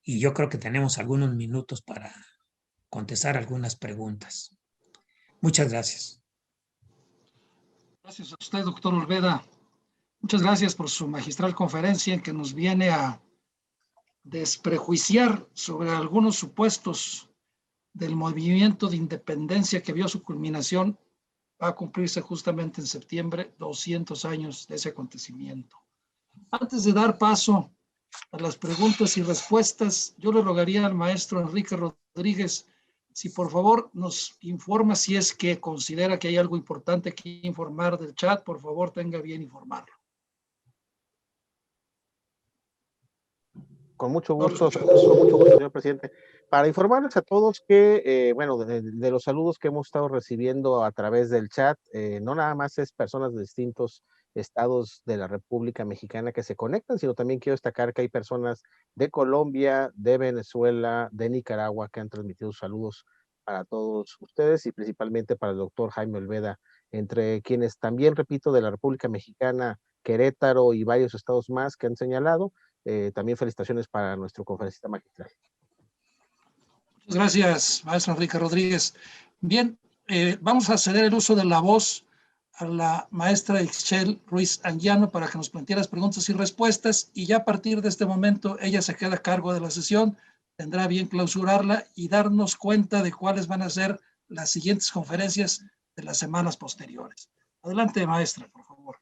y yo creo que tenemos algunos minutos para contestar algunas preguntas. Muchas gracias. Gracias a usted, doctor Olveda. Muchas gracias por su magistral conferencia en que nos viene a desprejuiciar sobre algunos supuestos del movimiento de independencia que vio su culminación. Va a cumplirse justamente en septiembre 200 años de ese acontecimiento. Antes de dar paso a las preguntas y respuestas, yo le rogaría al maestro Enrique Rodríguez si por favor nos informa si es que considera que hay algo importante que informar del chat, por favor tenga bien informarlo. Con mucho gusto, señor presidente. Para informarles a todos que, bueno, de los saludos que hemos estado recibiendo a través del chat, no nada más es personas de distintos estados de la República Mexicana que se conectan, sino también quiero destacar que hay personas de Colombia, de Venezuela, de Nicaragua que han transmitido saludos para todos ustedes y principalmente para el doctor Jaime Olveda, entre quienes también, repito, de la República Mexicana, Querétaro y varios estados más que han señalado. También felicitaciones para nuestro conferencista magistral. Muchas gracias, maestro Enrique Rodríguez. Bien, vamos a ceder el uso de la voz a la maestra Ixchel Ruiz Anguiano para que nos planteara las preguntas y respuestas, y ya a partir de este momento ella se queda a cargo de la sesión, tendrá bien clausurarla y darnos cuenta de cuáles van a ser las siguientes conferencias de las semanas posteriores. Adelante, maestra, por favor.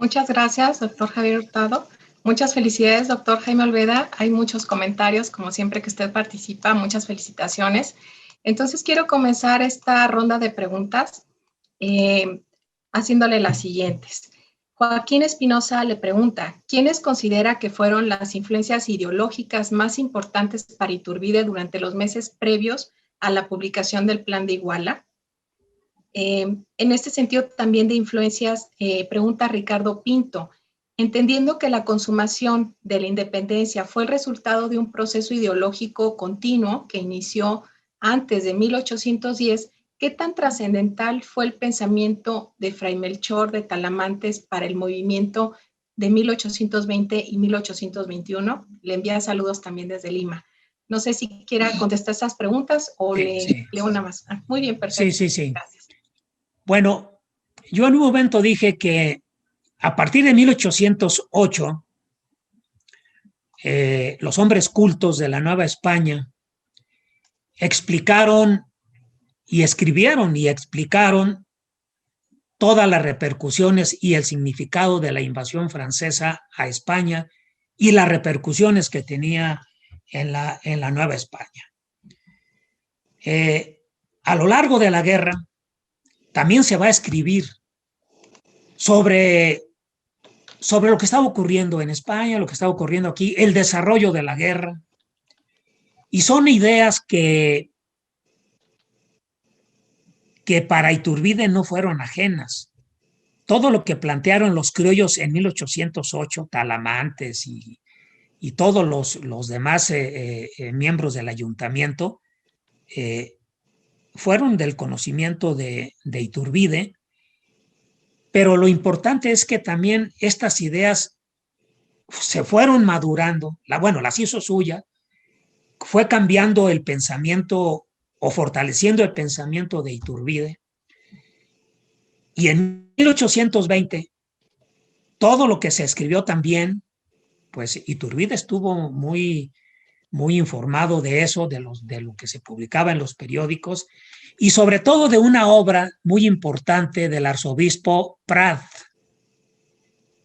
Muchas gracias, doctor Javier Hurtado. Muchas felicidades, doctor Jaime Olveda. Hay muchos comentarios, como siempre que usted participa, muchas felicitaciones. Entonces, quiero comenzar esta ronda de preguntas haciéndole las siguientes. Joaquín Espinosa le pregunta, ¿quiénes considera que fueron las influencias ideológicas más importantes para Iturbide durante los meses previos a la publicación del Plan de Iguala? En este sentido también de influencias, pregunta Ricardo Pinto, entendiendo que la consumación de la independencia fue el resultado de un proceso ideológico continuo que inició antes de 1810, ¿qué tan trascendental fue el pensamiento de Fray Melchor de Talamantes para el movimiento de 1820 y 1821? Le envía saludos también desde Lima. No sé si quiera contestar esas preguntas o Sí. leo una más. Muy bien, perfecto. Sí. Gracias. Bueno, yo en un momento dije que a partir de 1808, los hombres cultos de la Nueva España explicaron y escribieron y explicaron todas las repercusiones y el significado de la invasión francesa a España y las repercusiones que tenía en la Nueva España. A lo largo de la guerra también se va a escribir sobre lo que estaba ocurriendo en España, lo que estaba ocurriendo aquí, el desarrollo de la guerra. Y son ideas que para Iturbide no fueron ajenas. Todo lo que plantearon los criollos en 1808, Talamantes y todos los demás miembros del ayuntamiento, fueron del conocimiento de Iturbide, pero lo importante es que también estas ideas se fueron madurando, las hizo suya, fue cambiando el pensamiento o fortaleciendo el pensamiento de Iturbide. Y en 1820, todo lo que se escribió también, pues Iturbide estuvo muy informado de eso, de lo que se publicaba en los periódicos, y sobre todo de una obra muy importante del arzobispo Prat.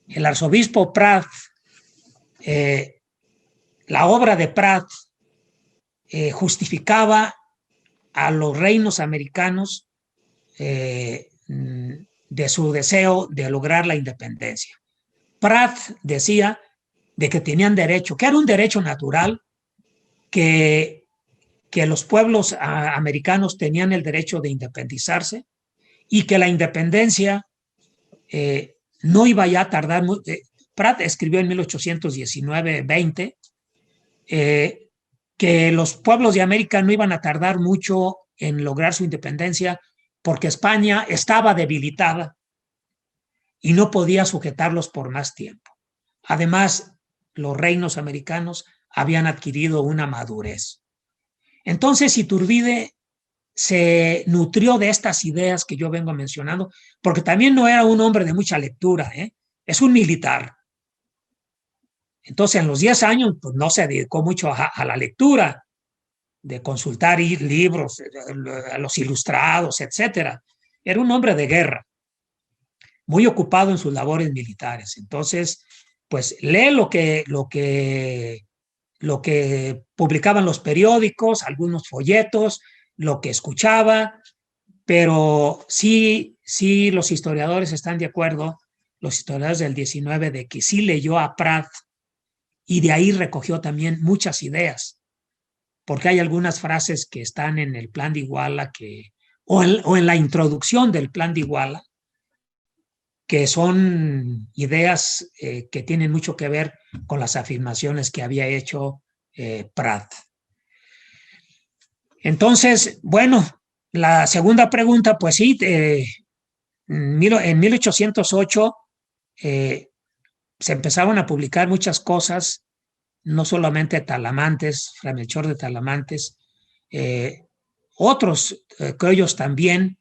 El arzobispo Prat, la obra de Prat justificaba a los reinos americanos de su deseo de lograr la independencia. Prat decía de que tenían derecho, que era un derecho natural, que los pueblos americanos tenían el derecho de independizarse y que la independencia no iba ya a tardar. Prat escribió en 1819-20 que los pueblos de América no iban a tardar mucho en lograr su independencia porque España estaba debilitada y no podía sujetarlos por más tiempo. Además, los reinos americanos habían adquirido una madurez. Entonces, Iturbide se nutrió de estas ideas que yo vengo mencionando, porque también no era un hombre de mucha lectura, es un militar. Entonces, en los 10 años, pues no se dedicó mucho a la lectura, de consultar libros, a los ilustrados, etcétera. Era un hombre de guerra, muy ocupado en sus labores militares. Entonces, pues lee lo que publicaban los periódicos, algunos folletos, lo que escuchaba, pero sí los historiadores están de acuerdo, los historiadores del 19, de que sí leyó a Prat y de ahí recogió también muchas ideas, porque hay algunas frases que están en el Plan de Iguala o en la introducción del Plan de Iguala, que son ideas que tienen mucho que ver con las afirmaciones que había hecho Prat. Entonces, bueno, la segunda pregunta, pues sí, en 1808 se empezaron a publicar muchas cosas, no solamente Talamantes, Fray Melchor de Talamantes, otros criollos también,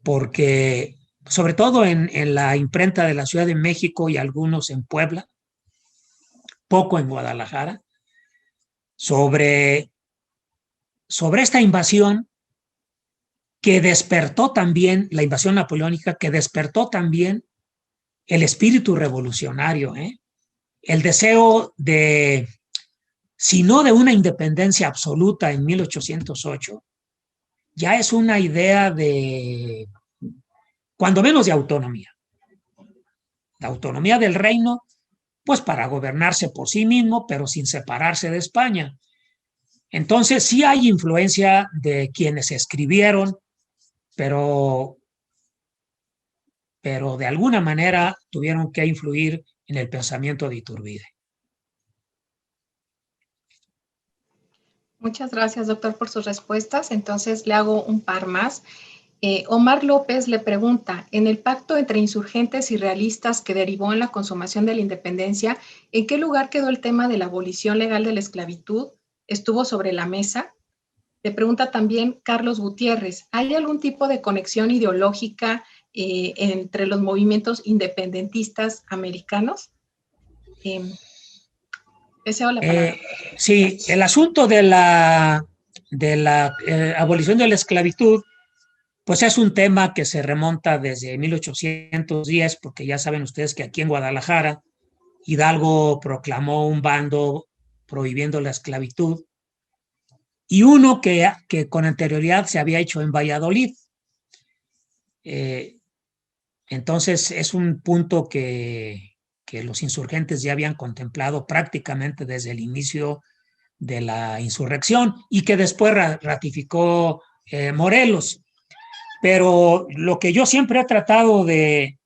porque sobre todo en la imprenta de la Ciudad de México y algunos en Puebla, poco en Guadalajara, sobre esta invasión que despertó también, la invasión napoleónica, que despertó también el espíritu revolucionario, el deseo de, si no de una independencia absoluta en 1808, ya es una idea de, cuando menos, de autonomía. La autonomía del reino, pues para gobernarse por sí mismo, pero sin separarse de España. Entonces sí hay influencia de quienes escribieron, pero de alguna manera tuvieron que influir en el pensamiento de Iturbide. Muchas gracias, doctor, por sus respuestas. Entonces le hago un par más. Omar López le pregunta, en el pacto entre insurgentes y realistas que derivó en la consumación de la independencia, ¿en qué lugar quedó el tema de la abolición legal de la esclavitud? ¿Estuvo sobre la mesa? Le pregunta también Carlos Gutiérrez, ¿hay algún tipo de conexión ideológica entre los movimientos independentistas americanos? Deseo la palabra. Sí, el asunto de la abolición de la esclavitud, pues es un tema que se remonta desde 1810, porque ya saben ustedes que aquí en Guadalajara Hidalgo proclamó un bando prohibiendo la esclavitud y uno que con anterioridad se había hecho en Valladolid. Entonces es un punto que los insurgentes ya habían contemplado prácticamente desde el inicio de la insurrección y que después ratificó Morelos. Pero lo que yo siempre he tratado de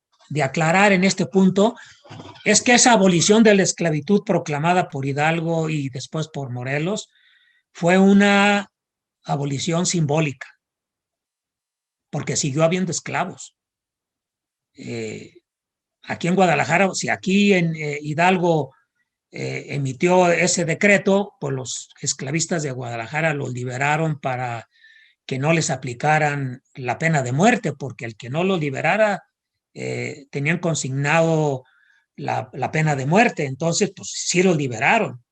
aclarar en este punto es que esa abolición de la esclavitud proclamada por Hidalgo y después por Morelos fue una abolición simbólica, porque siguió habiendo esclavos. Aquí en Guadalajara, si aquí en Hidalgo emitió ese decreto, pues los esclavistas de Guadalajara los liberaron para que no les aplicaran la pena de muerte, porque el que no los liberara tenían consignado la pena de muerte, entonces pues sí los liberaron.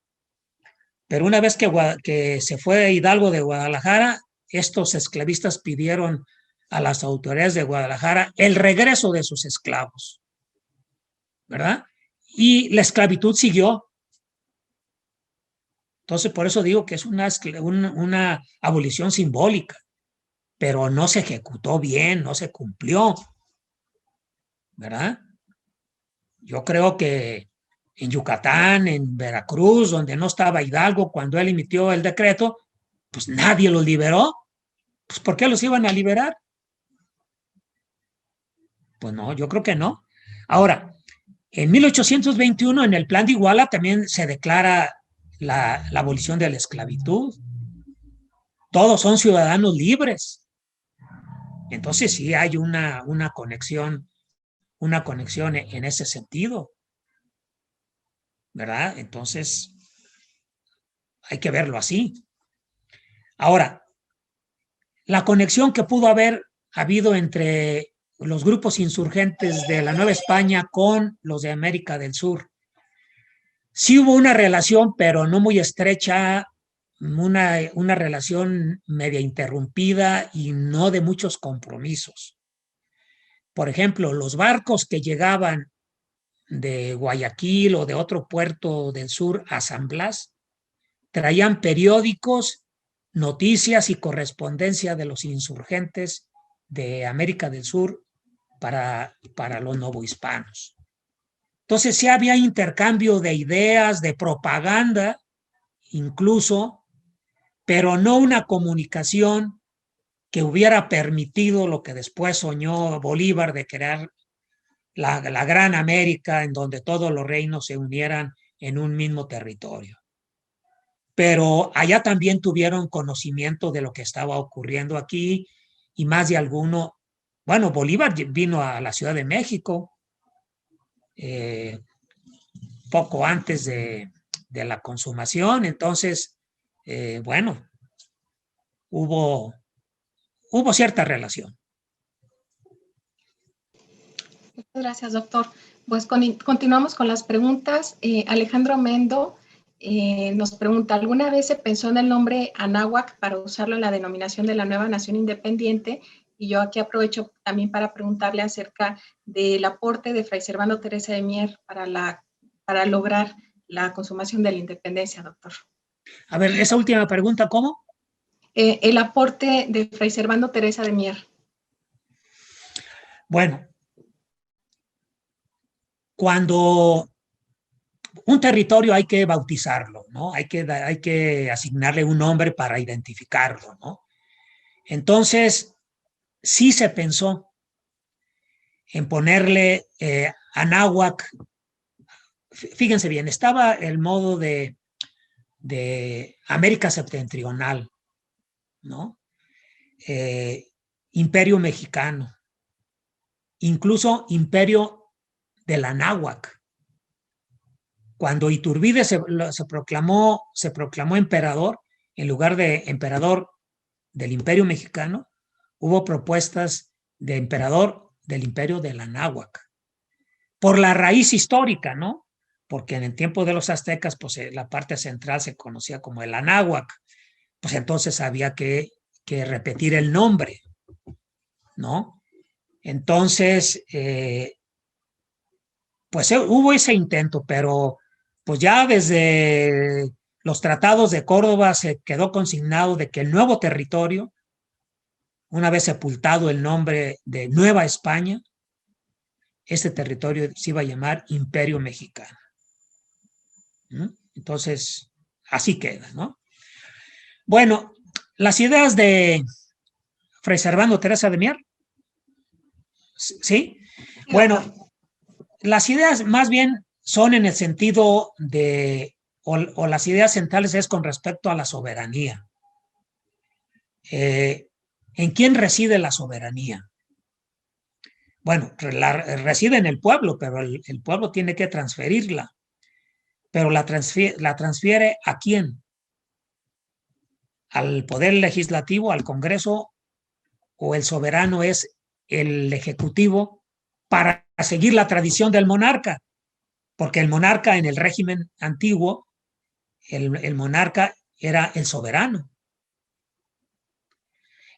Pero una vez que se fue Hidalgo de Guadalajara, estos esclavistas pidieron a las autoridades de Guadalajara el regreso de sus esclavos, ¿verdad? Y la esclavitud siguió. Entonces, por eso digo que es una abolición simbólica, pero no se ejecutó bien, no se cumplió, ¿verdad? Yo creo que en Yucatán, en Veracruz, donde no estaba Hidalgo cuando él emitió el decreto, pues nadie los liberó. Pues ¿por qué los iban a liberar? Pues no, yo creo que no. Ahora, en 1821, en el Plan de Iguala, también se declara la abolición de la esclavitud. Todos son ciudadanos libres. Entonces sí hay una conexión en ese sentido, ¿verdad? Entonces hay que verlo así. Ahora, la conexión que pudo haber habido entre los grupos insurgentes de la Nueva España con los de América del Sur. Sí hubo una relación, pero no muy estrecha, una relación media interrumpida y no de muchos compromisos. Por ejemplo, los barcos que llegaban de Guayaquil o de otro puerto del sur a San Blas traían periódicos, noticias y correspondencia de los insurgentes de América del Sur para los novohispanos. Entonces sí había intercambio de ideas, de propaganda, incluso, pero no una comunicación que hubiera permitido lo que después soñó Bolívar de crear la gran América en donde todos los reinos se unieran en un mismo territorio. Pero allá también tuvieron conocimiento de lo que estaba ocurriendo aquí y más de alguno. Bueno, Bolívar vino a la Ciudad de México poco antes de la consumación, entonces, bueno, hubo cierta relación. Muchas gracias, doctor. Pues continuamos con las preguntas. Alejandro Mendo nos pregunta, ¿alguna vez se pensó en el nombre Anáhuac para usarlo en la denominación de la nueva nación independiente Y yo aquí aprovecho también para preguntarle acerca del aporte de Fray Servando Teresa de Mier para lograr la consumación de la independencia, doctor. A ver, esa última pregunta, ¿cómo? El aporte de Fray Servando Teresa de Mier. Bueno, cuando un territorio hay que bautizarlo, ¿no? Hay que asignarle un nombre para identificarlo, ¿no? Entonces, sí se pensó en ponerle Anáhuac. Fíjense bien, estaba el modo de América Septentrional, ¿no? Imperio Mexicano, incluso Imperio del Anáhuac. Cuando Iturbide se proclamó emperador, en lugar de emperador del Imperio Mexicano, hubo propuestas de emperador del Imperio del Anáhuac. Por la raíz histórica, ¿no? Porque en el tiempo de los aztecas, pues la parte central se conocía como el Anáhuac. Pues entonces había que repetir el nombre, ¿no? Entonces, pues hubo ese intento, pero pues ya desde los tratados de Córdoba se quedó consignado de que el nuevo territorio, una vez sepultado el nombre de Nueva España, este territorio se iba a llamar Imperio Mexicano. Entonces, así queda, ¿no? Bueno, las ideas de Fray Servando Teresa de Mier, ¿sí? Bueno, las ideas más bien son en el sentido de, o las ideas centrales es con respecto a la soberanía. ¿En quién reside la soberanía? Bueno, reside en el pueblo, pero el pueblo tiene que transferirla. Pero la transfiere ¿a quién? ¿Al poder legislativo, al Congreso, o el soberano es el ejecutivo para seguir la tradición del monarca? Porque el monarca en el régimen antiguo, el monarca era el soberano.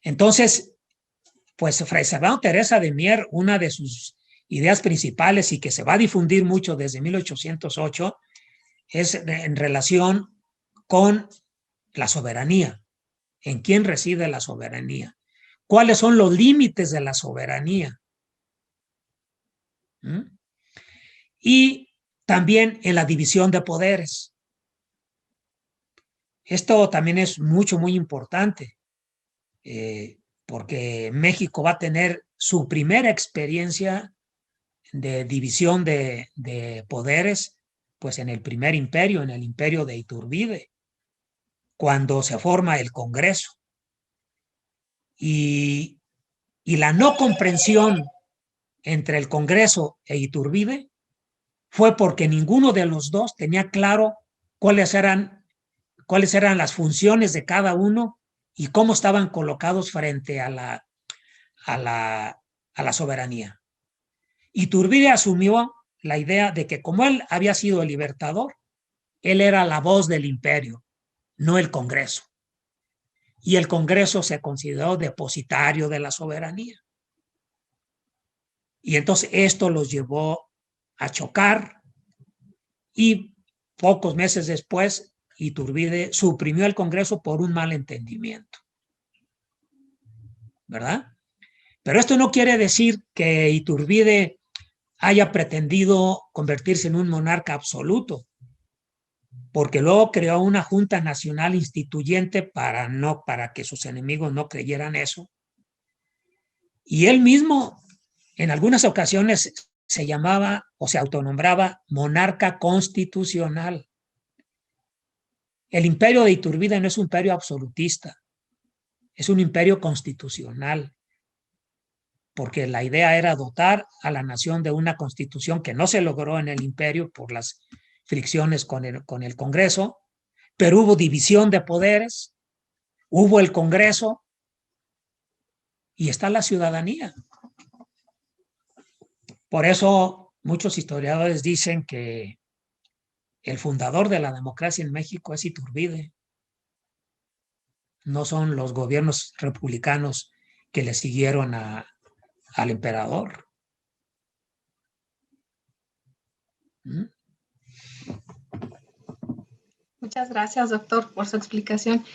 Entonces, pues Fray Servando Teresa de Mier, una de sus ideas principales y que se va a difundir mucho desde 1808, es en relación con la soberanía. ¿En quién reside la soberanía? ¿Cuáles son los límites de la soberanía? Y también en la división de poderes. Esto también es muy importante, porque México va a tener su primera experiencia de división de poderes, pues en el primer imperio, en el imperio de Iturbide, cuando se forma el Congreso. Y la no comprensión entre el Congreso e Iturbide fue porque ninguno de los dos tenía claro cuáles eran las funciones de cada uno y cómo estaban colocados frente a la soberanía. Iturbide asumió la idea de que como él había sido el libertador, él era la voz del imperio, no el Congreso. Y el Congreso se consideró depositario de la soberanía. Y entonces esto los llevó a chocar y pocos meses después Iturbide suprimió el Congreso por un malentendimiento. ¿Verdad? Pero esto no quiere decir que Iturbide haya pretendido convertirse en un monarca absoluto, porque luego creó una Junta Nacional Instituyente para que sus enemigos no creyeran eso. Y él mismo, en algunas ocasiones, se llamaba o se autonombraba monarca constitucional. El imperio de Iturbide no es un imperio absolutista, es un imperio constitucional, porque la idea era dotar a la nación de una constitución que no se logró en el imperio por las fricciones con el Congreso, pero hubo división de poderes, hubo el Congreso y está la ciudadanía. Por eso muchos historiadores dicen que el fundador de la democracia en México es Iturbide. No son los gobiernos republicanos que le siguieron al emperador. Muchas gracias, doctor, por su explicación.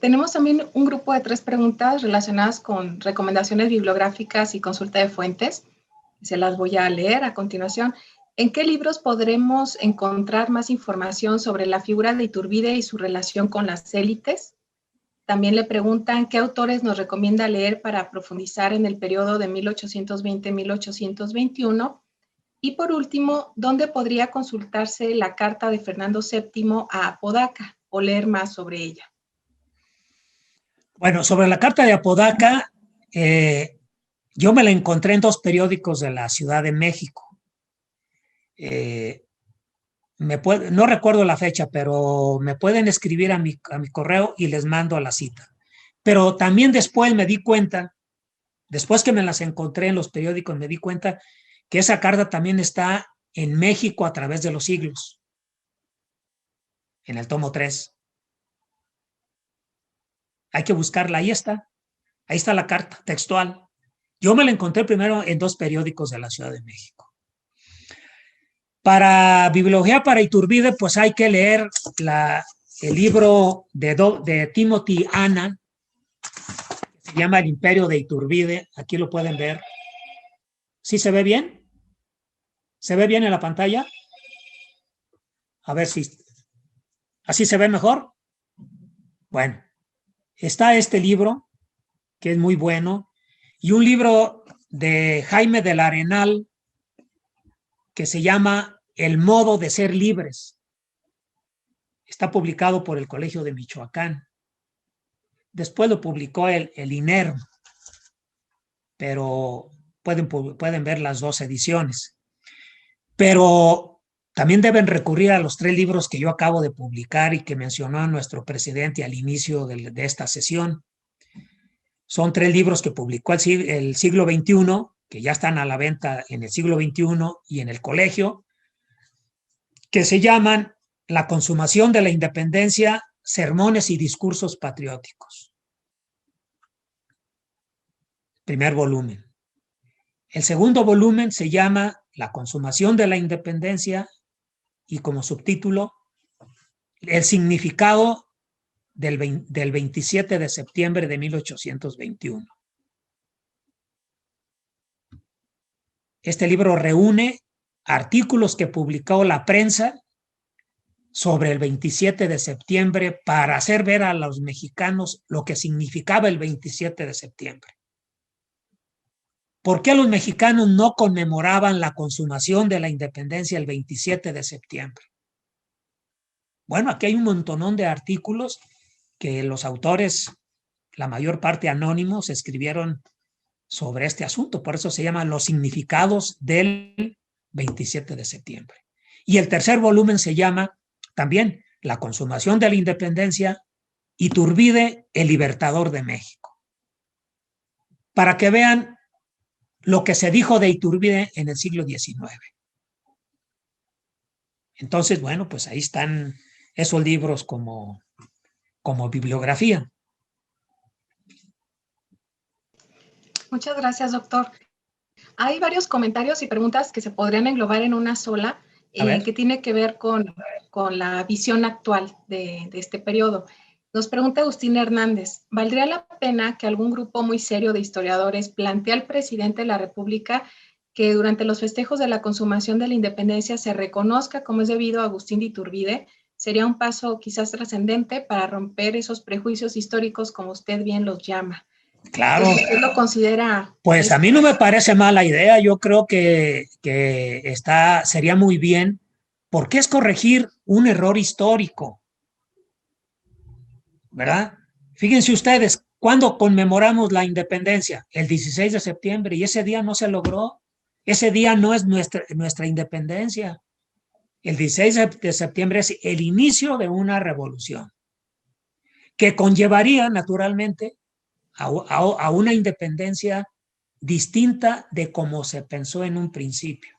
Tenemos también un grupo de 3 preguntas relacionadas con recomendaciones bibliográficas y consulta de fuentes. Se las voy a leer a continuación. ¿En qué libros podremos encontrar más información sobre la figura de Iturbide y su relación con las élites? También le preguntan qué autores nos recomienda leer para profundizar en el periodo de 1820-1821. Y por último, ¿dónde podría consultarse la carta de Fernando VII a Apodaca o leer más sobre ella? Bueno, sobre la carta de Apodaca, yo me la encontré en 2 periódicos de la Ciudad de México. No recuerdo la fecha, pero me pueden escribir a mi correo y les mando la cita. Pero también después me di cuenta, después que me las encontré en los periódicos, me di cuenta que esa carta también está en México a través de los siglos, en el tomo 3. Hay que buscarla, ahí está la carta textual. Yo me la encontré primero en 2 periódicos de la Ciudad de México. Para bibliografía para Iturbide, pues hay que leer el libro de Timothy Annan, que se llama El Imperio de Iturbide. Aquí lo pueden ver. ¿Sí se ve bien? ¿Se ve bien en la pantalla? A ver si... ¿Así se ve mejor? Bueno, está este libro, que es muy bueno, y un libro de Jaime del Arenal, que se llama El modo de ser libres. Está publicado por el Colegio de Michoacán. Después lo publicó el INERM, pero pueden ver las 2 ediciones. Pero también deben recurrir a los 3 libros que yo acabo de publicar y que mencionó nuestro presidente al inicio de esta sesión. Son 3 libros que publicó el siglo XXI, que ya están a la venta en el siglo XXI y en el colegio, que se llaman La consumación de la independencia, sermones y discursos patrióticos. Primer volumen. El segundo volumen se llama La consumación de la independencia y como subtítulo, El significado del 27 de septiembre de 1821. Este libro reúne artículos que publicó la prensa sobre el 27 de septiembre para hacer ver a los mexicanos lo que significaba el 27 de septiembre. ¿Por qué los mexicanos no conmemoraban la consumación de la independencia el 27 de septiembre? Bueno, aquí hay un montonón de artículos que los autores, la mayor parte anónimos, escribieron sobre este asunto. Por eso se llaman Los significados del 27 de septiembre. Y el tercer volumen se llama también La consumación de la independencia, Iturbide, el libertador de México. Para que vean lo que se dijo de Iturbide en el siglo XIX. Entonces, bueno, pues ahí están esos libros como bibliografía. Muchas gracias, doctor. Hay varios comentarios y preguntas que se podrían englobar en una sola, que tiene que ver con la visión actual de este periodo. Nos pregunta Agustín Hernández, ¿valdría la pena que algún grupo muy serio de historiadores plantee al presidente de la República que durante los festejos de la consumación de la independencia se reconozca como es debido a Agustín de Iturbide? Sería un paso quizás trascendente para romper esos prejuicios históricos, como usted bien los llama. Claro. ¿Usted lo considera? Pues a mí no me parece mala idea. Yo creo que sería muy bien, porque es corregir un error histórico, ¿verdad? Fíjense ustedes, ¿cuándo conmemoramos la independencia? El 16 de septiembre, y ese día no se logró. Ese día no es nuestra independencia. El 16 de septiembre es el inicio de una revolución que conllevaría, naturalmente, a una independencia distinta de como se pensó en un principio.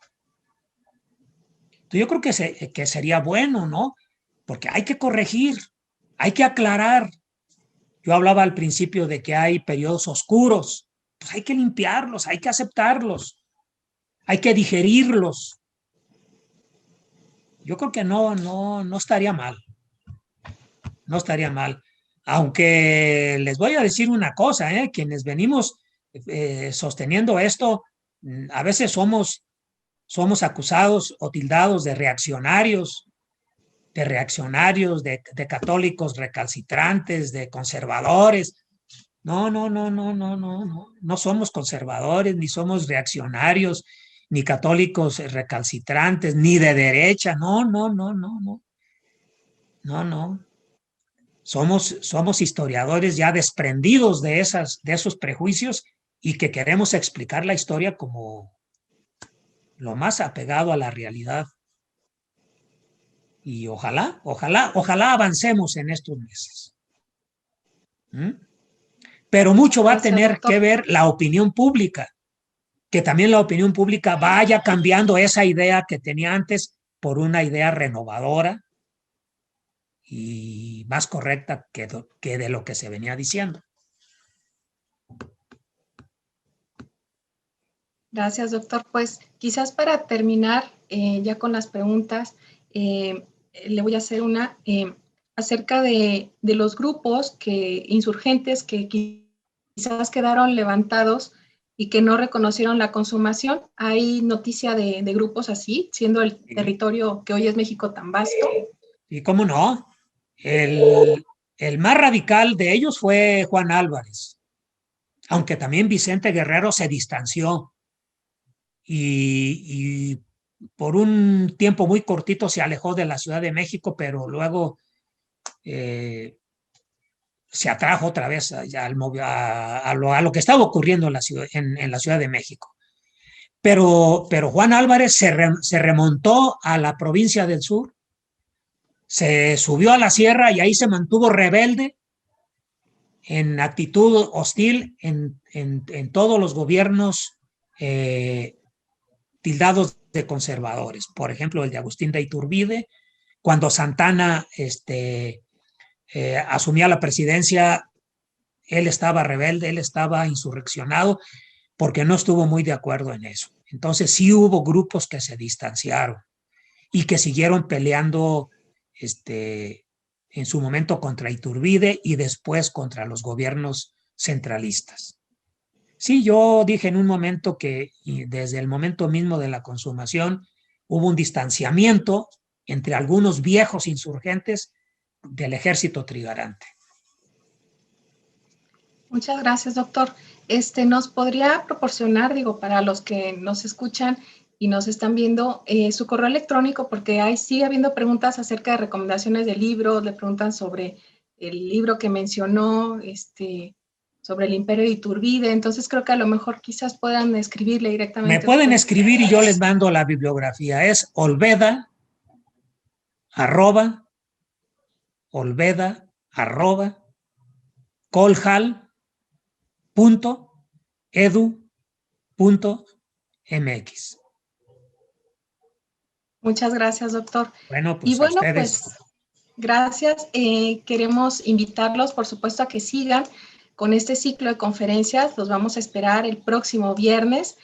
Entonces yo creo que sería bueno, ¿no? Porque hay que corregir, hay que aclarar Yo hablaba al principio de que hay periodos oscuros, pues hay que limpiarlos, hay que aceptarlos, hay que digerirlos. Yo creo que no estaría mal, no estaría mal. Aunque les voy a decir una cosa, quienes venimos sosteniendo esto, a veces somos acusados o tildados de reaccionarios, de católicos recalcitrantes, de conservadores. No somos conservadores, ni somos reaccionarios, ni católicos recalcitrantes, ni de derecha. No. Somos historiadores ya desprendidos de esos prejuicios y que queremos explicar la historia como lo más apegado a la realidad. Y ojalá avancemos en estos meses. Pero mucho va a tener que ver la opinión pública, que también la opinión pública vaya cambiando esa idea que tenía antes por una idea renovadora y más correcta que de lo que se venía diciendo. Gracias, doctor. Pues quizás para terminar ya con las preguntas, le voy a hacer una acerca de los grupos insurgentes que quizás quedaron levantados y que no reconocieron la consumación. Hay noticia de grupos así, siendo el territorio que hoy es México tan vasto. ¿Y cómo no? El más radical de ellos fue Juan Álvarez, aunque también Vicente Guerrero se distanció y por un tiempo muy cortito se alejó de la Ciudad de México, pero luego se atrajo otra vez a lo que estaba ocurriendo en la Ciudad de México. Pero Juan Álvarez se remontó a la provincia del sur, se subió a la sierra y ahí se mantuvo rebelde en actitud hostil en todos los gobiernos tildados de conservadores. Por ejemplo, el de Agustín de Iturbide, cuando Santana asumía la presidencia, él estaba rebelde, él estaba insurreccionado porque no estuvo muy de acuerdo en eso. Entonces sí hubo grupos que se distanciaron y que siguieron peleando en su momento contra Iturbide y después contra los gobiernos centralistas. Sí, yo dije en un momento que desde el momento mismo de la consumación hubo un distanciamiento entre algunos viejos insurgentes del ejército trigarante. Muchas gracias, doctor. ¿Nos podría proporcionar, para los que nos escuchan y nos están viendo, su correo electrónico? Porque sigue habiendo preguntas acerca de recomendaciones de libros, le preguntan sobre el libro que mencionó, sobre el Imperio de Iturbide. Entonces creo que a lo mejor quizás puedan escribirle directamente. Me pueden escribir y yo les mando la bibliografía. Es olveda@colhal.edu.mx. Muchas gracias, doctor. Bueno, pues y bueno, a ustedes. Pues gracias. Queremos invitarlos, por supuesto, a que sigan con este ciclo de conferencias. Los vamos a esperar el próximo viernes.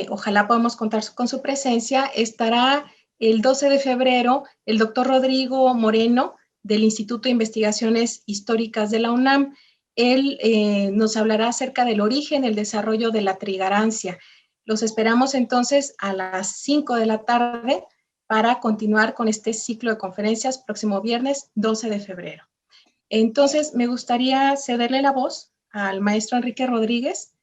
Ojalá podamos contar con su presencia. Estará el 12 de febrero el doctor Rodrigo Moreno del Instituto de Investigaciones Históricas de la UNAM. Él nos hablará acerca del origen, el desarrollo de la trigarancia. Los esperamos entonces a las 5 de la tarde para continuar con este ciclo de conferencias próximo viernes 12 de febrero. Entonces, me gustaría cederle la voz al maestro Enrique Rodríguez,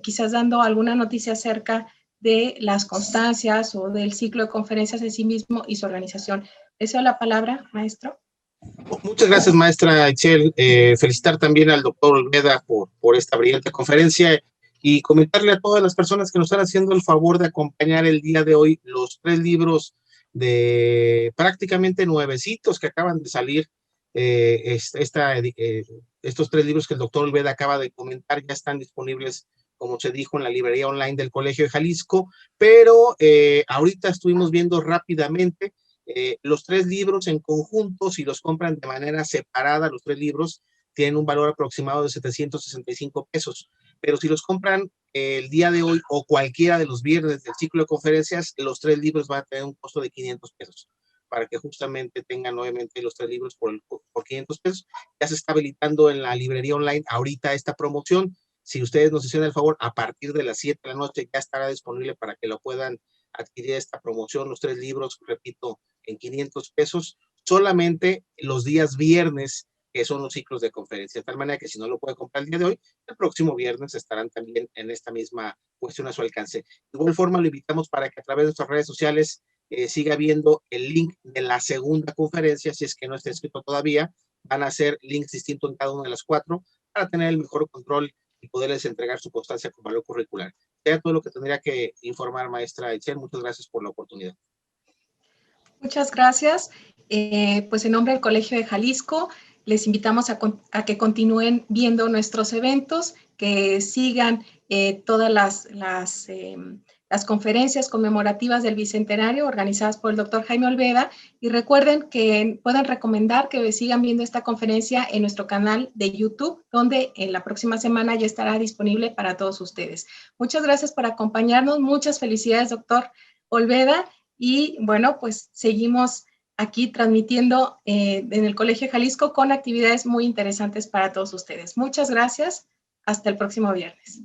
quizás dando alguna noticia acerca de las constancias o del ciclo de conferencias en sí mismo y su organización. Deseo la palabra, maestro. Muchas gracias, maestra Itzel. Felicitar también al doctor Olveda por esta brillante conferencia y comentarle a todas las personas que nos están haciendo el favor de acompañar el día de hoy los 3 libros de prácticamente nuevecitos que acaban de salir. Estos 3 libros que el doctor Olveda acaba de comentar ya están disponibles, como se dijo, en la librería online del Colegio de Jalisco, pero ahorita estuvimos viendo rápidamente los 3 libros en conjunto. Si los compran de manera separada, los 3 libros tienen un valor aproximado de 765 pesos. Pero si los compran el día de hoy o cualquiera de los viernes del ciclo de conferencias, los 3 libros van a tener un costo de 500 pesos, para que justamente tengan nuevamente los 3 libros por 500 pesos. Ya se está habilitando en la librería online ahorita esta promoción. Si ustedes nos hicieron el favor, a partir de las 7 de la noche ya estará disponible para que lo puedan adquirir esta promoción, los 3 libros, repito, en 500 pesos, solamente los días viernes, que son los ciclos de conferencia, de tal manera que si no lo puede comprar el día de hoy, el próximo viernes estarán también en esta misma cuestión a su alcance. De igual forma, lo invitamos para que a través de nuestras redes sociales siga viendo el link de la segunda conferencia, si es que no está escrito todavía. Van a ser links distintos en cada una de las 4 para tener el mejor control y poderles entregar su constancia con valor curricular. Sea todo lo que tendría que informar, maestra Itzel. Muchas gracias por la oportunidad. Muchas gracias. Pues en nombre del Colegio de Jalisco, les invitamos a que continúen viendo nuestros eventos, que sigan todas las conferencias conmemorativas del Bicentenario organizadas por el doctor Jaime Olveda, y recuerden que pueden recomendar que sigan viendo esta conferencia en nuestro canal de YouTube, donde en la próxima semana ya estará disponible para todos ustedes. Muchas gracias por acompañarnos, muchas felicidades, doctor Olveda, y bueno, pues seguimos aquí transmitiendo en el Colegio de Jalisco con actividades muy interesantes para todos ustedes. Muchas gracias, hasta el próximo viernes.